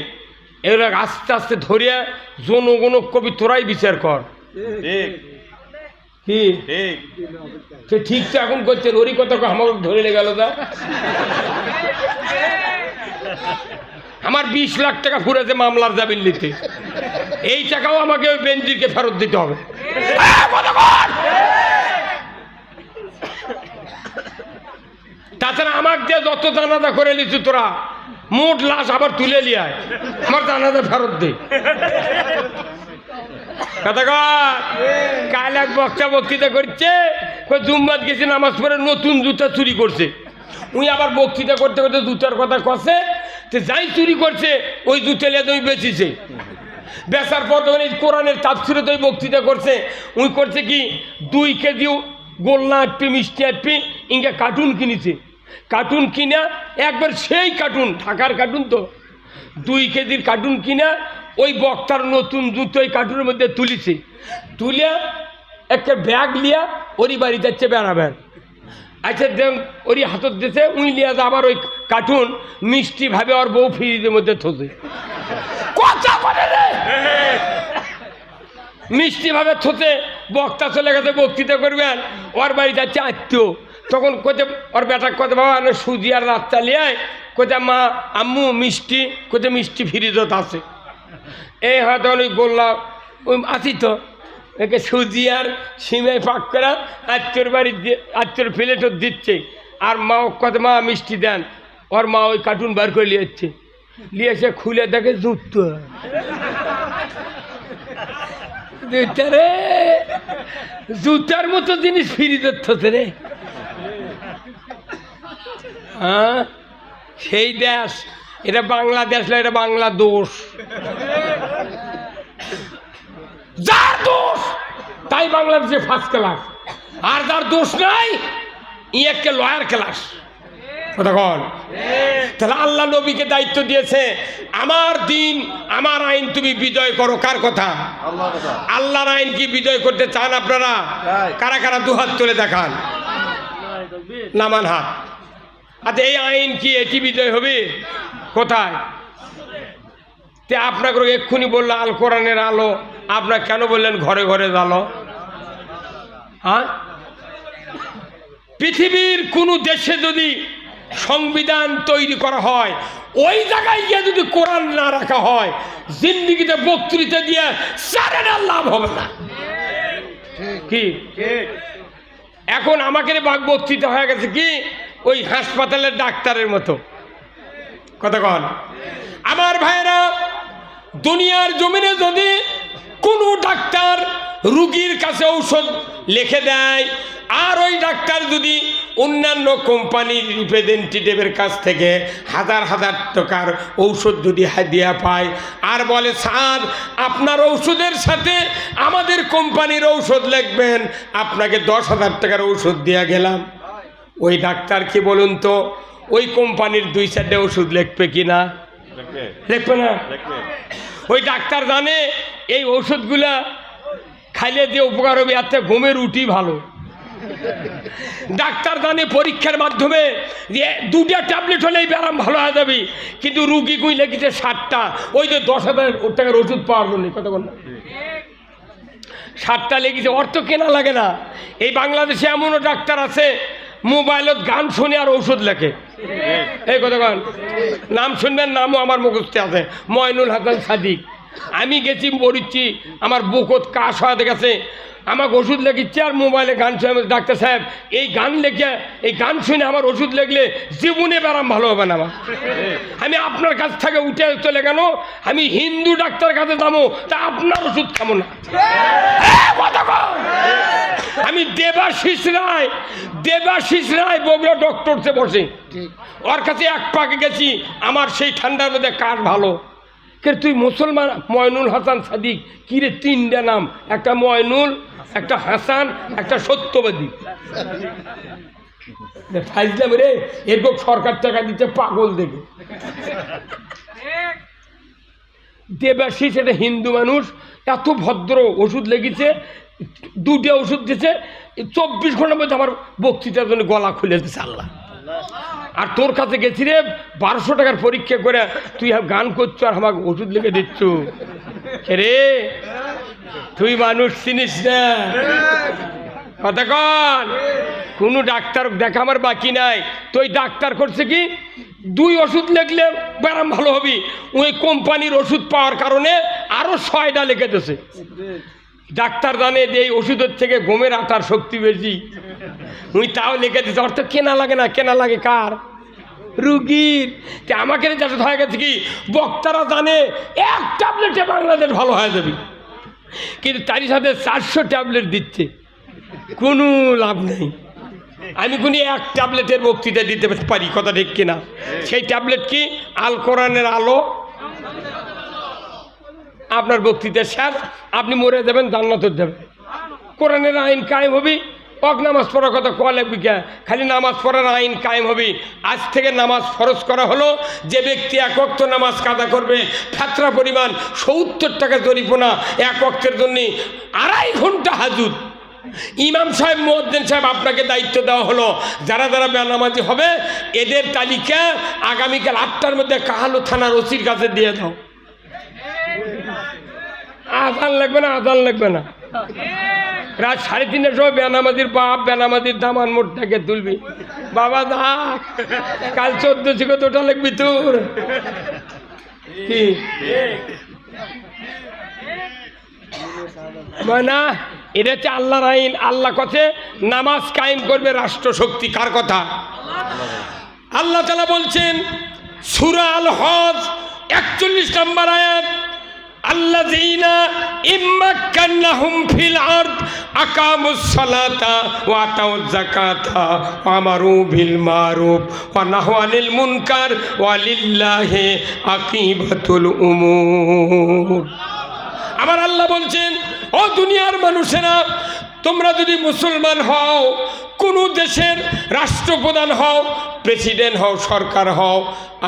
এগুলো আস্তে আস্তে ধরিয়া জনগণ কবি তোরাই বিচার কর। কি সে ঠিক তো এখন করছেন, ওরই কথা আমাকে ধরে গেল না। আমার 20 লাখ টাকা ফুরেছে মামলার জামিন নিতে, এই টাকাও আমাকে ওই বেঞ্জিরকে ফেরত দিতে হবে। তাছাড়া আমার যে যত জানাজা করে নিচ্ছি তোরা, মোট লাশ আবার তুলে লিয়ায়, আমার জানাজা ফেরত দে। কাল এক বক্তৃতা করছে, জুম্মাত গেছে নামাজ পড়ে নতুন জুতা চুরি করছে। উনি আবার বক্তৃতা করতে করতে জুতার কথা কছে, যাই চুরি করছে ওই জুতা লিয়ে তুমি বেচিছে। বেচার পর তখন এই কোরআনের তাফসিরে তো বক্তৃতা করছে। উনি করছে কি 2 কেজি গোল্লা আটপি মিষ্টি আটপি ইঙ্গে কার্টুন কিনেছে। কার্টুন কিনা একবার সেই কার্টুন, ঢাকার কার্টুন তো, 2 কেজির কার্টুন কিনা ওই বক্তার নতুন জুতো ওই কার্টুনের মধ্যে তুলিছে। তুলে একটা ব্যাগ লিয়া ওরই বাড়ি যাচ্ছে বেড়াবেন। আচ্ছা দেখ ওরই হাতত দিয়েছে, উই লিয়া আবার ওই কার্টুন মিষ্টি ভাবে ওর বউ ফ্রিজের মধ্যে থোছে। কথা বলে রে মিষ্টিভাবে থতে বক্তা চলে গেছে বক্তৃতা করবেন, ওর বাড়ি যাচ্ছে আত্মীয়, তখন কোথায় ওর বেটা কোথায় বাবা না সুজি আর রাত চালিয়ে কোথায় মা আম্মু মিষ্টি, কোথায় মিষ্টি ফ্রিজত আছে। এই হয়তো ওই বললাম ওই আছি তো, একে সুজি আর সিমে পাক করা আত্মীয়র বাড়ি আত্মীয়র প্লেটও দিচ্ছে, আর মা কত মা মিষ্টি দেন, ওর মা ওই কার্টুন বার করে নিয়েছে, নিয়ে এসে খুলে দেখে জুতো, রে জুতার মতো জিনিস ফ্রিজের থতে রে। হ্যাঁ, সেই দেশ, এটা বাংলাদেশ না, এটা বাংলা দোষ, যার দোষ তাই বাংলাদেশে ফার্স্ট ক্লাস, আর যার দোষ নাই ইয়েকে লয়ার ক্লাস। কতক্ষণ তাহলে আল্লাহ নবীকে দায়িত্ব দিয়েছে, আমার দিন আমার আইন তুমি বিজয় করো। কার কথা? আল্লাহর আইন কি বিজয় করতে চান আপনারা? কারা কারা দুহাত তুলে দেখান, নামান হাত। আচ্ছা, এই আইন কি এটি বিজয় হবে? কোথায়? তে আপনাকে এক্ষুনি বললো আল কোরআনের আলো, আপনারা কেন বললেন ঘরে ঘরে জ্বালো? হ্যাঁ, পৃথিবীর কোন দেশে যদি সংবিধান তৈরি করা হয়, ওই জায়গায় গিয়ে যদি কোরআন না রাখা হয়, জিন্দিগিতে বক্তৃতা দিয়ে চারের লাভ হবে না। কি এখন আমাকে বক্তৃতা হয়ে গেছে কি ওই হাসপাতালের ডাক্তারের মতো। কতক্ষণ আমার ভাইরা, দুনিয়ার জমিনে যদি কোনো ডাক্তার রুগীর কাছে ঔষধ লিখে দেয়, আর ওই ডাক্তার যদি অন্যান্য কোম্পানির রিপ্রেজেন্টেটিভের কাছ থেকে হাজার হাজার টাকার ঔষধ যদি হাদিয়া পায়, আর বলে স্যার আপনার ঔষধের সাথে আমাদের কোম্পানির ঔষধ লিখবেন, আপনাকে 10,000 টাকার ঔষধ দেওয়া গেলাম, ওই ডাক্তার কি বলুন তো ওই কোম্পানির 2-4টে ওষুধ লিখবে কি না? লিখবে না। ওই ডাক্তার জানে এই ওষুধগুলা খাইলে যে উপকার হবে, এর থেকে ঘুমের রুটি ভালো। ডাক্তার জানে পরীক্ষার মাধ্যমে যে 2টা ট্যাবলেট হলেই ব্যায়াম ভালো হয়ে যাবে, কিন্তু রুগী গুই লেগেছে 60টা, ওই যে 10,000 টাকার ওষুধ পাওয়ার জন্য। কত বল 60টা লেগেছে, অর্থ কেনা লাগে না। এই বাংলাদেশে এমনও ডাক্তার আছে মোবাইলত গান শুনে আর ঔষধ লেখে। এই কতক্ষণ নাম শুনবেন, নামও আমার মুখস্থে আছে, ময়নুল হাসান সাদিক। আমি গেছি মরিচ্ছি, আমার বুকত কাশ হয়ে গেছে, আমাকে ওষুধ লেগেছে আর মোবাইলে গান শুনে, ডাক্তার সাহেব এই গান লেগে এই গান শুনে আমার ওষুধ লেগলে জীবনে ব্যারাম ভালো হবে না। আমি আপনার কাছ থেকে উঠে চলে গেল, আমি হিন্দু ডাক্তার কাছে যাবো, তা আপনার ওষুধ খাবো না। আমি দেবাশিস রায় বগুড়া ডক্টরতে বসে, ওর কাছে এক পাকে গেছি, আমার সেই ঠান্ডার মধ্যে কার ভালো। তুই মুসলমান? ময়নুল হাসান সাদিক। কিরে 3টা নাম, একটা ময়নুল, একটা হাসান, একটা সত্যবাদী। ফাইজলাম রে, এরকম সরকার টাকা দিচ্ছে পাগল দেখে। দেবাশিস একটা হিন্দু মানুষ, এত ভদ্র, ওষুধ লেগেছে, 2টা ওষুধ দিয়েছে, 24 ঘন্টার মধ্যে আমার বক্তৃতার জন্য গলা খুলে দিচ্ছে আল্লাহ। আর তোর কাছে গেছি রে 1200 টাকার পরীক্ষা করে, তুই গান করছো আর আমাকে ওষুধ লিখে দিচ্ছ। রে তুই মানুষ চিনিস না। কতক্ষণ কোনো ডাক্তার দেখা আমার বাকি নাই। তো ওই ডাক্তার করছে কি 2 ওষুধ লিখলে ব্যায়াম ভালো হবি, ওই কোম্পানির ওষুধ পাওয়ার কারণে আরো 6টা লিখে দিয়েছে। ডাক্তার জানে যে এই ওষুধের থেকে ঘুমের আটার শক্তি বেশি, উনি তাও লিখে দিচ্ছে। অর্থ কেনা লাগে না, কেনা লাগে কার? রুগীর। আমাকে যাতে হয়ে গেছে কি বক্তারা জানে 1 ট্যাবলেটে বাংলাদেশ ভালো হয়ে যাবে, কিন্তু তারই সাথে 400 ট্যাবলেট দিচ্ছে, কোনো লাভ নেই। আমি কোন 1 ট্যাবলেটের বক্তৃতা দিতে পারি, কথা ঠিক কিনা? সেই ট্যাবলেট কি? আল কোরআনের আলো। আপনার বক্তৃতা শেষ, আপনি মরে যাবেন, জান্নাতে যাবেন। কোরআনের আইন কায়েম হবি, নামাজ পড়ার কথা কোয়া লাগবে কে? খালি নামাজ পড়ার আইন কায়েম হবি। আজ থেকে নামাজ ফরজ করা হলো, যে ব্যক্তি 1 ওয়াক্ত নামাজ কাদা করবে ফাতরা পরিমাণ 70 টাকা জরিমানা, 1 ওয়াক্তের জন্য 2.5 ঘন্টা হাজুদ। ইমাম সাহেব, মুয়াজ্জিন সাহেব, আপনাকে দায়িত্ব দেওয়া হলো, যারা যারা বেনামাজি হবে এদের তালিকা আগামীকাল 8টার মধ্যে কাহালু থানার ওসির কাছে দিয়ে দাও। আজান লাগবে না, আজান লাগবে না। রাত 3:30টার সময় বেনামাজির বাপ বেনামাজির দামান মোটটাকে তুলবি, বাবা দা কাল 14 লাগবি তোর কি না? এটা হচ্ছে আল্লাহর আইন। আল্লাহ কথা নামাজ কায়েম করবে রাষ্ট্র শক্তি। কার কথা? আল্লাহ তাআলা বলছেন সূরা আল হজ 41 নম্বর আয়াত, আল্লাযীনা ইম্মাক্কান্নাহুম ফিল আরদ আকামুস সালাতা ওয়া আতাউয যাকাতা ওয়া আমারু বিল মারুফ ওয়া নাহাউ আনিল মুনকার ওয়া লিল্লাহি আকিবাতুল উমুর। আমার আল্লাহ বলছেন, ও দুনিয়ার মানুষেরা, তোমরা যদি মুসলমান হও, কোনো দেশের রাষ্ট্রপ্রধান হও, প্রেসিডেন্ট হও, সরকার হও,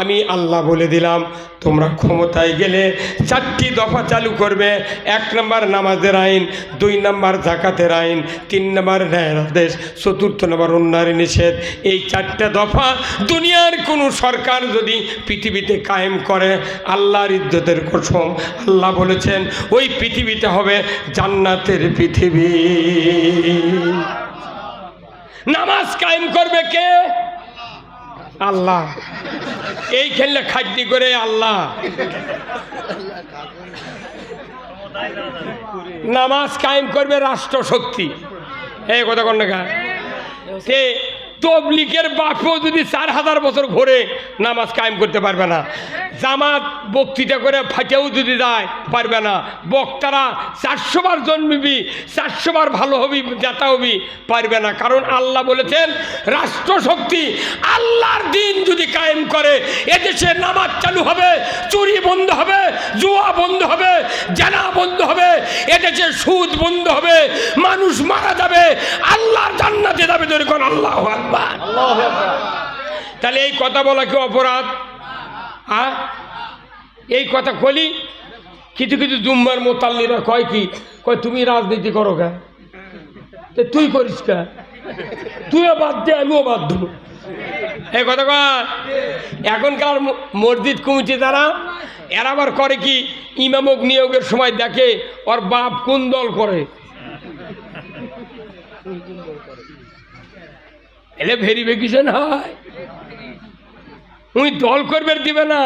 আমি আল্লাহ বলে দিলাম তোমরা ক্ষমতায় গেলে 4টি দফা চালু করবে। 1 নম্বর নামাজের আইন, 2 নম্বর যাকাতের আইন, 3 নম্বর ন্যায়ের আদেশ, 4th নম্বর অন্যায়ের নিষেধ। এই 4টা দফা দুনিয়ার কোনো সরকার যদি পৃথিবীতে কায়েম করে, আল্লাহর ইজ্জতের কসম, আল্লাহ বলেছেন ওই পৃথিবীতে হবে জান্নাতের পৃথিবী। নামাজ কায়েম করবে কে? আল্লাহ। এই খেললে খাদ্য করে আল্লাহ। নামাজ কায়েম করবে রাষ্ট্র শক্তি। এই কথা কোন না? সে তবলিগের বাপও যদি 4000 বছর ঘোরে নামাজ কায়েম করতে পারবে না। জামাত বক্তৃতা করে ফাটেও যদি যায় পারবে না। বক্তারা 400 বার জন্মিবি, 400 বার ভালো হবি, যাতা হবি, পারবে না। কারণ আল্লাহ বলেছেন রাষ্ট্র শক্তি আল্লাহর দিন যদি কায়েম করে, এদেশে নামাজ চালু হবে, চুরি বন্ধ হবে, জুয়া বন্ধ হবে, জানা বন্ধ হবে, এদেশে সুদ বন্ধ হবে, মানুষ মারা যাবে, আল্লাহর জান্নাতে যাবে। যখন আল্লাহু আকবার। তাহলে এই কথা বলা কি অপরাধ? এই কথা বলি। কিছু কিছু জুম্মার মোতাল্লিরা কয় কি, কয় তুমি রাজনীতি করো কে? তুই করিস কে? তুইও বাদ দে, আমিও বাদ দেব। এই কথা কয়। এখনকার মসজিদ কমিটি যারা, এরা আবার করে কি, ইমামক নিয়োগের সময় দেখে ওর বাপ কোন দল করে, এলে ভেরিফিকেশন হয়। উনি দল করবে দিবে না,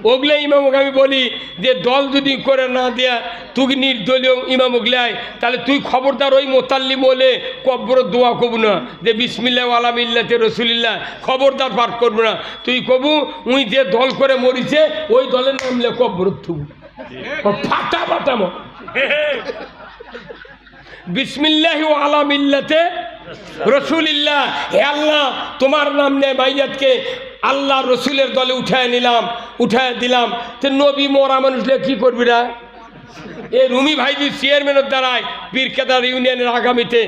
ওগুলো ইমামকে আমি বলি যে দল যদি করে না দেয়া তুই নির্দলীয় ইমামক লেয়, তাহলে তুই খবরদার ওই মোতাল্লি বলে কব্বর দোয়া কবু না যে বিসমিল্লাহ আলা মিল্লাতে রসুলিল্লাহ, খবরদার পাঠ করবো না। তুই কবু উই যে দল করে মরিছে ওই দলের নামলে কব্বর থুব ফাটা ফাটাম বিসমিল্লাহ আলা মিল্লাতে রসুলিল্লাহ। হে আল্লাহ, তোমার নাম নেয় মাইয়াতকে আল্লাহ রসুলের দলে উঠায় নিলাম, উঠায় দিলাম। তো নবী মরা মানুষলে কি করবি না? এই রুমি ভাই যে চেয়ারম্যানের দ্বারায় পীরকেদার ইউনিয়নের আগামীতে,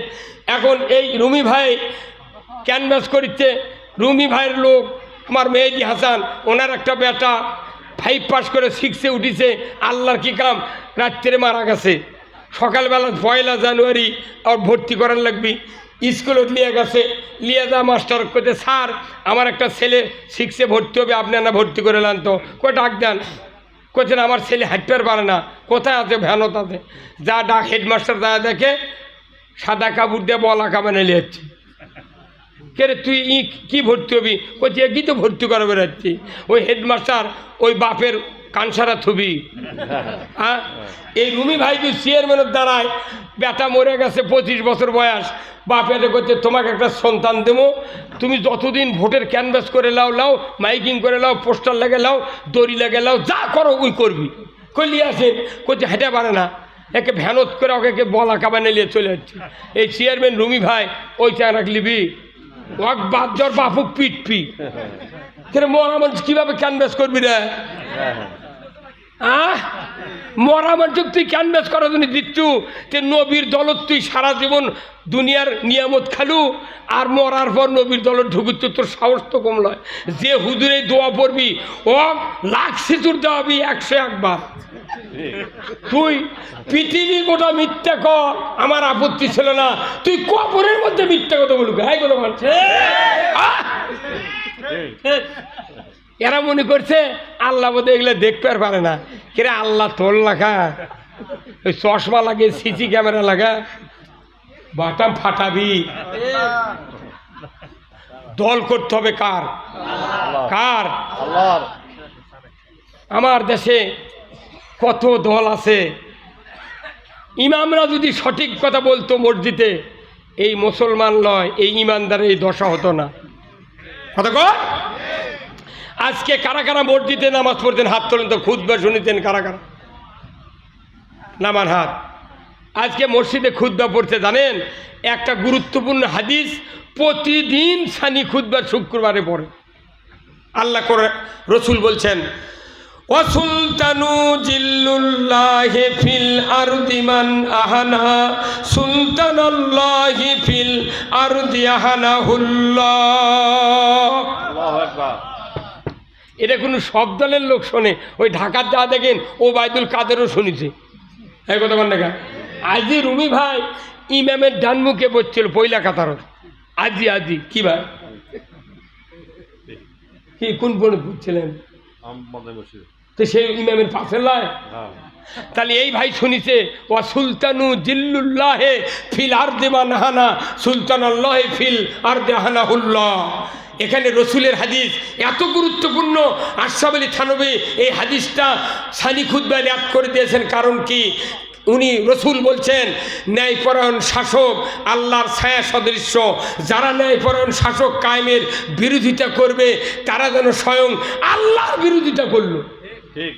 এখন এই রুমি ভাই ক্যানভাস করছে। রুমি ভাইয়ের লোক আমার মেহেদি হাসান, ওনার একটা বেটা 5 পাস করে 6-এ উঠিছে। আল্লাহর কি কাম, রাত্রে মারা গেছে। সকালবেলা 1 জানুয়ারি আর ভর্তি করার লাগবি। স্কুলত নিয়ে গেছে, নিয়ে যা মাস্টার করতে, স্যার আমার একটা ছেলে 6-এ ভর্তি হবে, আপনি না ভর্তি করে নেন তো। কই ডাক দেন। কোথায়? আমার ছেলে হাঁটতে পারে না। কোথায় আছে? ভ্যানত আছে। যা ডাক, হেডমাস্টার যা দেখে সাদা কাপড় দিয়ে বলা কামানে নিয়ে যাচ্ছে। কে রে তুই কি ভর্তি হবি? কোথায়? একই তো ভর্তি করা বেরোচ্ছি। ওই হেডমাস্টার ওই বাপের কানসারা থুবি। হ্যাঁ, এই রুমি ভাই যে চেয়ারম্যানের দ্বারায় বেটা মরে গেছে, 25 বছর বয়স। বাপেতে করছে তোমাকে একটা সন্তান দেবো, তুমি যতদিন ভোটের ক্যানভাস করে লাও, মাইকিং করে লাও, পোস্টার লেগে লাও, দড়ি লেগে লাও, যা করো ওই করবি। করলি আসে করছে হেঁটে পারে না, একে ভ্যানত করে ওকে বলা কাবানে নিয়ে চলে যাচ্ছে। এই চেয়ারম্যান রুমি ভাই ওই চাঁড়া লিবি ওয়াক বাদ জ্বর বাপুক পিটপি মরা মানুষ কীভাবে ক্যানভাস করবি রে? মরা মানুষ তুই ক্যানভাস করার জন্য দিচ্ছু, যে নবীর দলত তুই সারা জীবন দুনিয়ার নিয়ামত খালু, আর মরার পর নবীর দলত ঢুকুচ্ছ, তোর সাহস তো কম নয়। যে হুজুরে দোয়া পড়বি ও লাখ সিঁচুর দেওয়াবি 101 বার। তুই পৃথিবী গোটা মিথ্যা কর, আমার আপত্তি ছিল না। তুই কবরের মধ্যে মিথ্যা কথা বলবি, হাই কথা বলছে। এরা মনে করছে আল্লাহ বোধ এগুলো দেখতে আর পারে না। কিরে আল্লাহ তোর লেখা ওই চশমা লাগে, সিসি ক্যামেরা লাগা, বাটাম ফাটাবি। দল করতে হবে কার? কার? আমার দেশে কত দল আছে। ইমামরা যদি সঠিক কথা বলতো মসজিদে, এই মুসলমান নয়, এই ইমানদারের এই দশা হতো না। কথা কর। আজকে কারা কারা মসজিদে নামাজ পড়তেন? হাত তোলেন তো। খুতবা শুনিতেন কারা কারা? নামান হাত। আজকে মসজিদে খুতবা পড়তে জানেন? একটা গুরুত্বপূর্ণ হাদিস প্রতিদিন সানি খুতবা শুক্রবারে পড়ে। আল্লাহ করে রসুল বলছেন, ওয়াসুলতানু জিল্লুল্লাহি ফিল আরদি মান আহানা সুলতানাল্লাহি ফিল আরদি আহানাহুল্লাহ। আল্লাহু আকবার। এটা কোনো সব দলের লোক শোনে? ওই ঢাকার যা দেখেন ওবায়দুল কাদেরও শুনেছে। এই কথা বল না। আজি রুমি ভাই ইমামের ডান মুখে বসছিল পয়লা কাতারত। আজি কি ভাই, কি কোন পড়ে বুঝছিলেন? তো সেই ইমামের পাশে লয়। তাহলে এই ভাই শুনিছে ওয়া সুলতানু জিল্লুল্লাহে ফিল আরদি মান আহানা সুলতানাল্লাহি ফিল আরদি আহানাহুল্লাহ। এখানে রসুলের হাদিস এত গুরুত্বপূর্ণ। আশরাফ আলী থানভী এই হাদিসটা সানি খুতবায় রিয়াদ করে দিয়েছেন। কারণ কি? উনি রসুল বলছেন, ন্যায়পরায়ণ শাসক আল্লাহর ছায়া সদৃশ্য। যারা ন্যায়পরায়ণ শাসক কায়েমের বিরোধিতা করবে, তারা যেন স্বয়ং আল্লাহর বিরোধিতা করলো। ঠিক।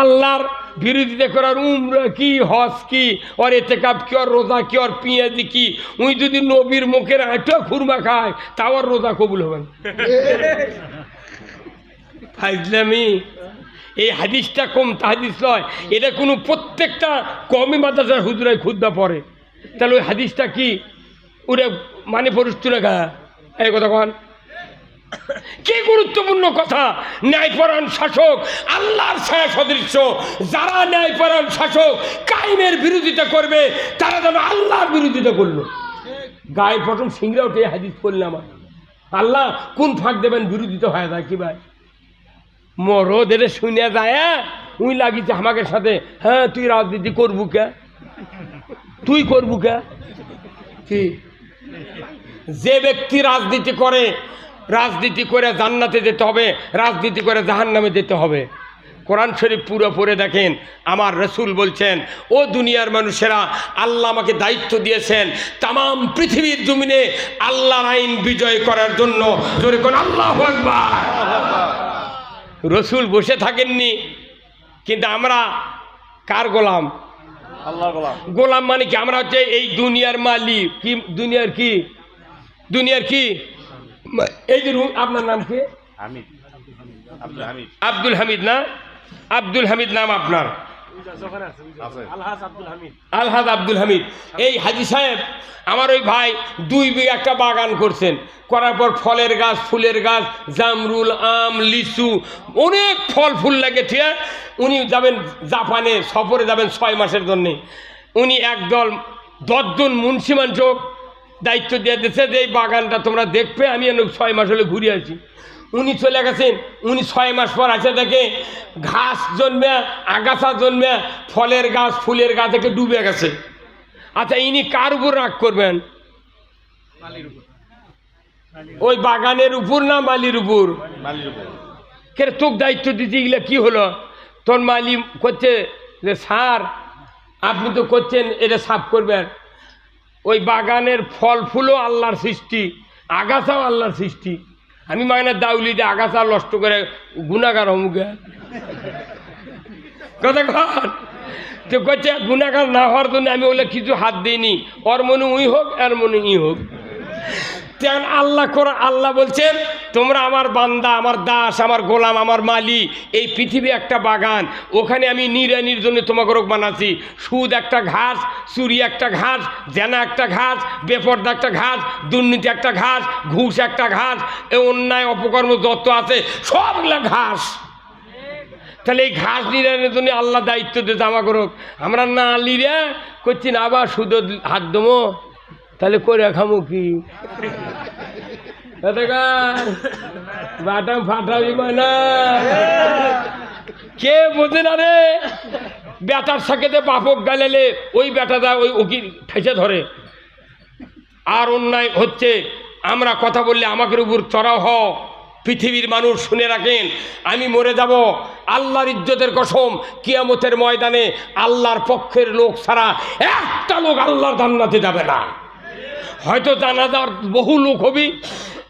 আল্লাহর বিরোধিতা করার উমরা কি, হজ কি, ওর এতেকাব কি, ওর রোজা কি, ওর পিঁয়াজি কি? উনি যদি নবীর মুখের আঁটা খুরমা খায়, তাও আর রোজা কবুল হবে না। ফাইজলামি। এই হাদিসটা কম হাদিস নয়, এটা কোনো প্রত্যেকটা কমই মাদ্রাসার হুজুরায় খুতবা পড়ে। তাহলে ওই হাদিসটা কি ওরা মানে পরিস্থিতি না? এই কথা কন, কি গুরুত্বপূর্ণ কথা। ন্যায়পরায়ণ শাসক আল্লাহর ছায়া সদৃশ্য। যারা ন্যায়পরায়ণ শাসক কায়েমের বিরোধিতা করবে, তারা যেন আল্লাহর বিরোধিতা করলো। গায়ে প্রথম সিংরা উঠে হাদিস করলাম, আল্লাহ কোন ফাঁক দেবেন বিরোধিতা হয়ে যায়। কি ভাই মরদ এটা শুনে যায়, উই লাগিছে আমাকে সাথে। হ্যাঁ তুই রাজনীতি করবু কে? তুই করবু কে? কি যে ব্যক্তি রাজনীতি করে, রাজনীতি করে জান্নাতে যেতে হবে, রাজনীতি করে জাহান্নামে যেতে হবে। কোরআন শরীফ পুরো পড়ে দেখেন। আমার রসুল বলছেন, ও দুনিয়ার মানুষেরা, আল্লাহ আমাকে দায়িত্ব দিয়েছেন তামাম পৃথিবীর জমিনে আল্লাহর আইন বিজয় করার জন্য। জোরে কোন আল্লাহু আকবার। রসুল বসে থাকেননি, কিন্তু আমরা কার গোলাম? আল্লাহর গোলাম। গোলাম মানে কি? আমরা হচ্ছে এই দুনিয়ার মালিক। কি দুনিয়ার কি? দুনিয়ার কি? এই যে আপনার নাম কি? আব্দুল হামিদ না? আব্দুল হামিদ নাম আপনার? আলহাজ আব্দুল হামিদ। এই হাজি সাহেব আমার ওই ভাই 2 বিঘা একটা বাগান করছেন। করার পর ফলের গাছ, ফুলের গাছ, জামরুল, আম, লিচু, অনেক ফল ফুল লাগে। ঠিক আছে, উনি যাবেন জাপানে সফরে, যাবেন 6 মাসের জন্যে। উনি একদল 10 জন মুন্সিমান চোখ দায়িত্ব দিয়ে দিয়েছে যে এই বাগানটা তোমরা দেখবে, আমি 6 মাস হলে ঘুরে আসি। উনি চলে গেছেন। উনি 6 মাস পর আসে দেখে ঘাস জন্মে, আগাছা জন্মে, ফলের গাছ, ফুলের গাছ থেকে ডুবে গেছে। আচ্ছা ইনি কার উপর রাগ করবেন? ওই বাগানের উপর না মালির উপর? কে তোকে দায়িত্ব দিতে গেলে কি হলো? তোর মালি করছে যে স্যার আপনি তো করছেন এটা সাফ করবেন। ওই বাগানের ফল ফুলও আল্লাহর সৃষ্টি, আগাছাও আল্লাহর সৃষ্টি। আমি মানে দাউলিতে আগাছা নষ্ট করে গুণাগার হমুকে কথা কন। তো করছে গুণাগার না হওয়ার জন্য আমি ওগুলো কিছু হাত দিইনি। ওর মনে উই হোক, এর মনে ই হোক। তেন আল্লাহ করে আল্লাহ বলছেন, তোমরা আমার বান্দা, আমার দাস, আমার গোলাম, আমার মালি। এই পৃথিবী একটা বাগান, ওখানে আমি নিরানির জন্য তোমাকে রোগ বানাচ্ছি। সুদ একটা ঘাস, চুরি একটা ঘাস, জেনা একটা ঘাস, বেপর্দা একটা ঘাস, দুর্নীতি একটা ঘাস, ঘুষ একটা ঘাস, এ অন্যায় অপকর্ম যত আছে সবগুলা ঘাস। তাহলে এই ঘাস নিরানের জন্য আল্লাহ দায়িত্ব দিতে আমাকে রোগ। আমরা না লিরে করছি না, আবার সুদ হাত দেবো, তাহলে করে খামো কি? বাটাম ফাটাবি না, কে বোঝে না রে? বেটার সাথে বাপক গালেলে ওই বেটাটা ওই উকিল ফেসে ধরে। আর অন্যায় হচ্ছে, আমরা কথা বললে আমাকে উপর চড়াও হ। পৃথিবীর মানুষ শুনে রাখেন, আমি মরে যাব, আল্লাহর ইজ্জতের কসম, কিয়ামতের ময়দানে আল্লাহর পক্ষের লোক ছাড়া একটা লোক আল্লাহর জান্নাতে যাবে না। হয়তো জানাজার বহু লোক হবি,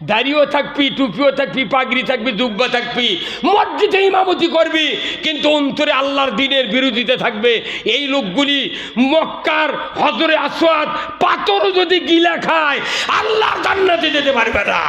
দাড়িও থাকবি, টুপিও থাকবি, পাগড়ি থাকবি, দুব্বা থাকবি, মসজিদে ইমামতি করবি, কিন্তু অন্তরে আল্লাহর দ্বীনের বিরোধিতা থাকবে। এই লোকগুলি মক্কার হজরে আসওয়াদ পাথরও যদি গিলা খায়, আল্লাহর জান্নাতে যেতে পারবে না।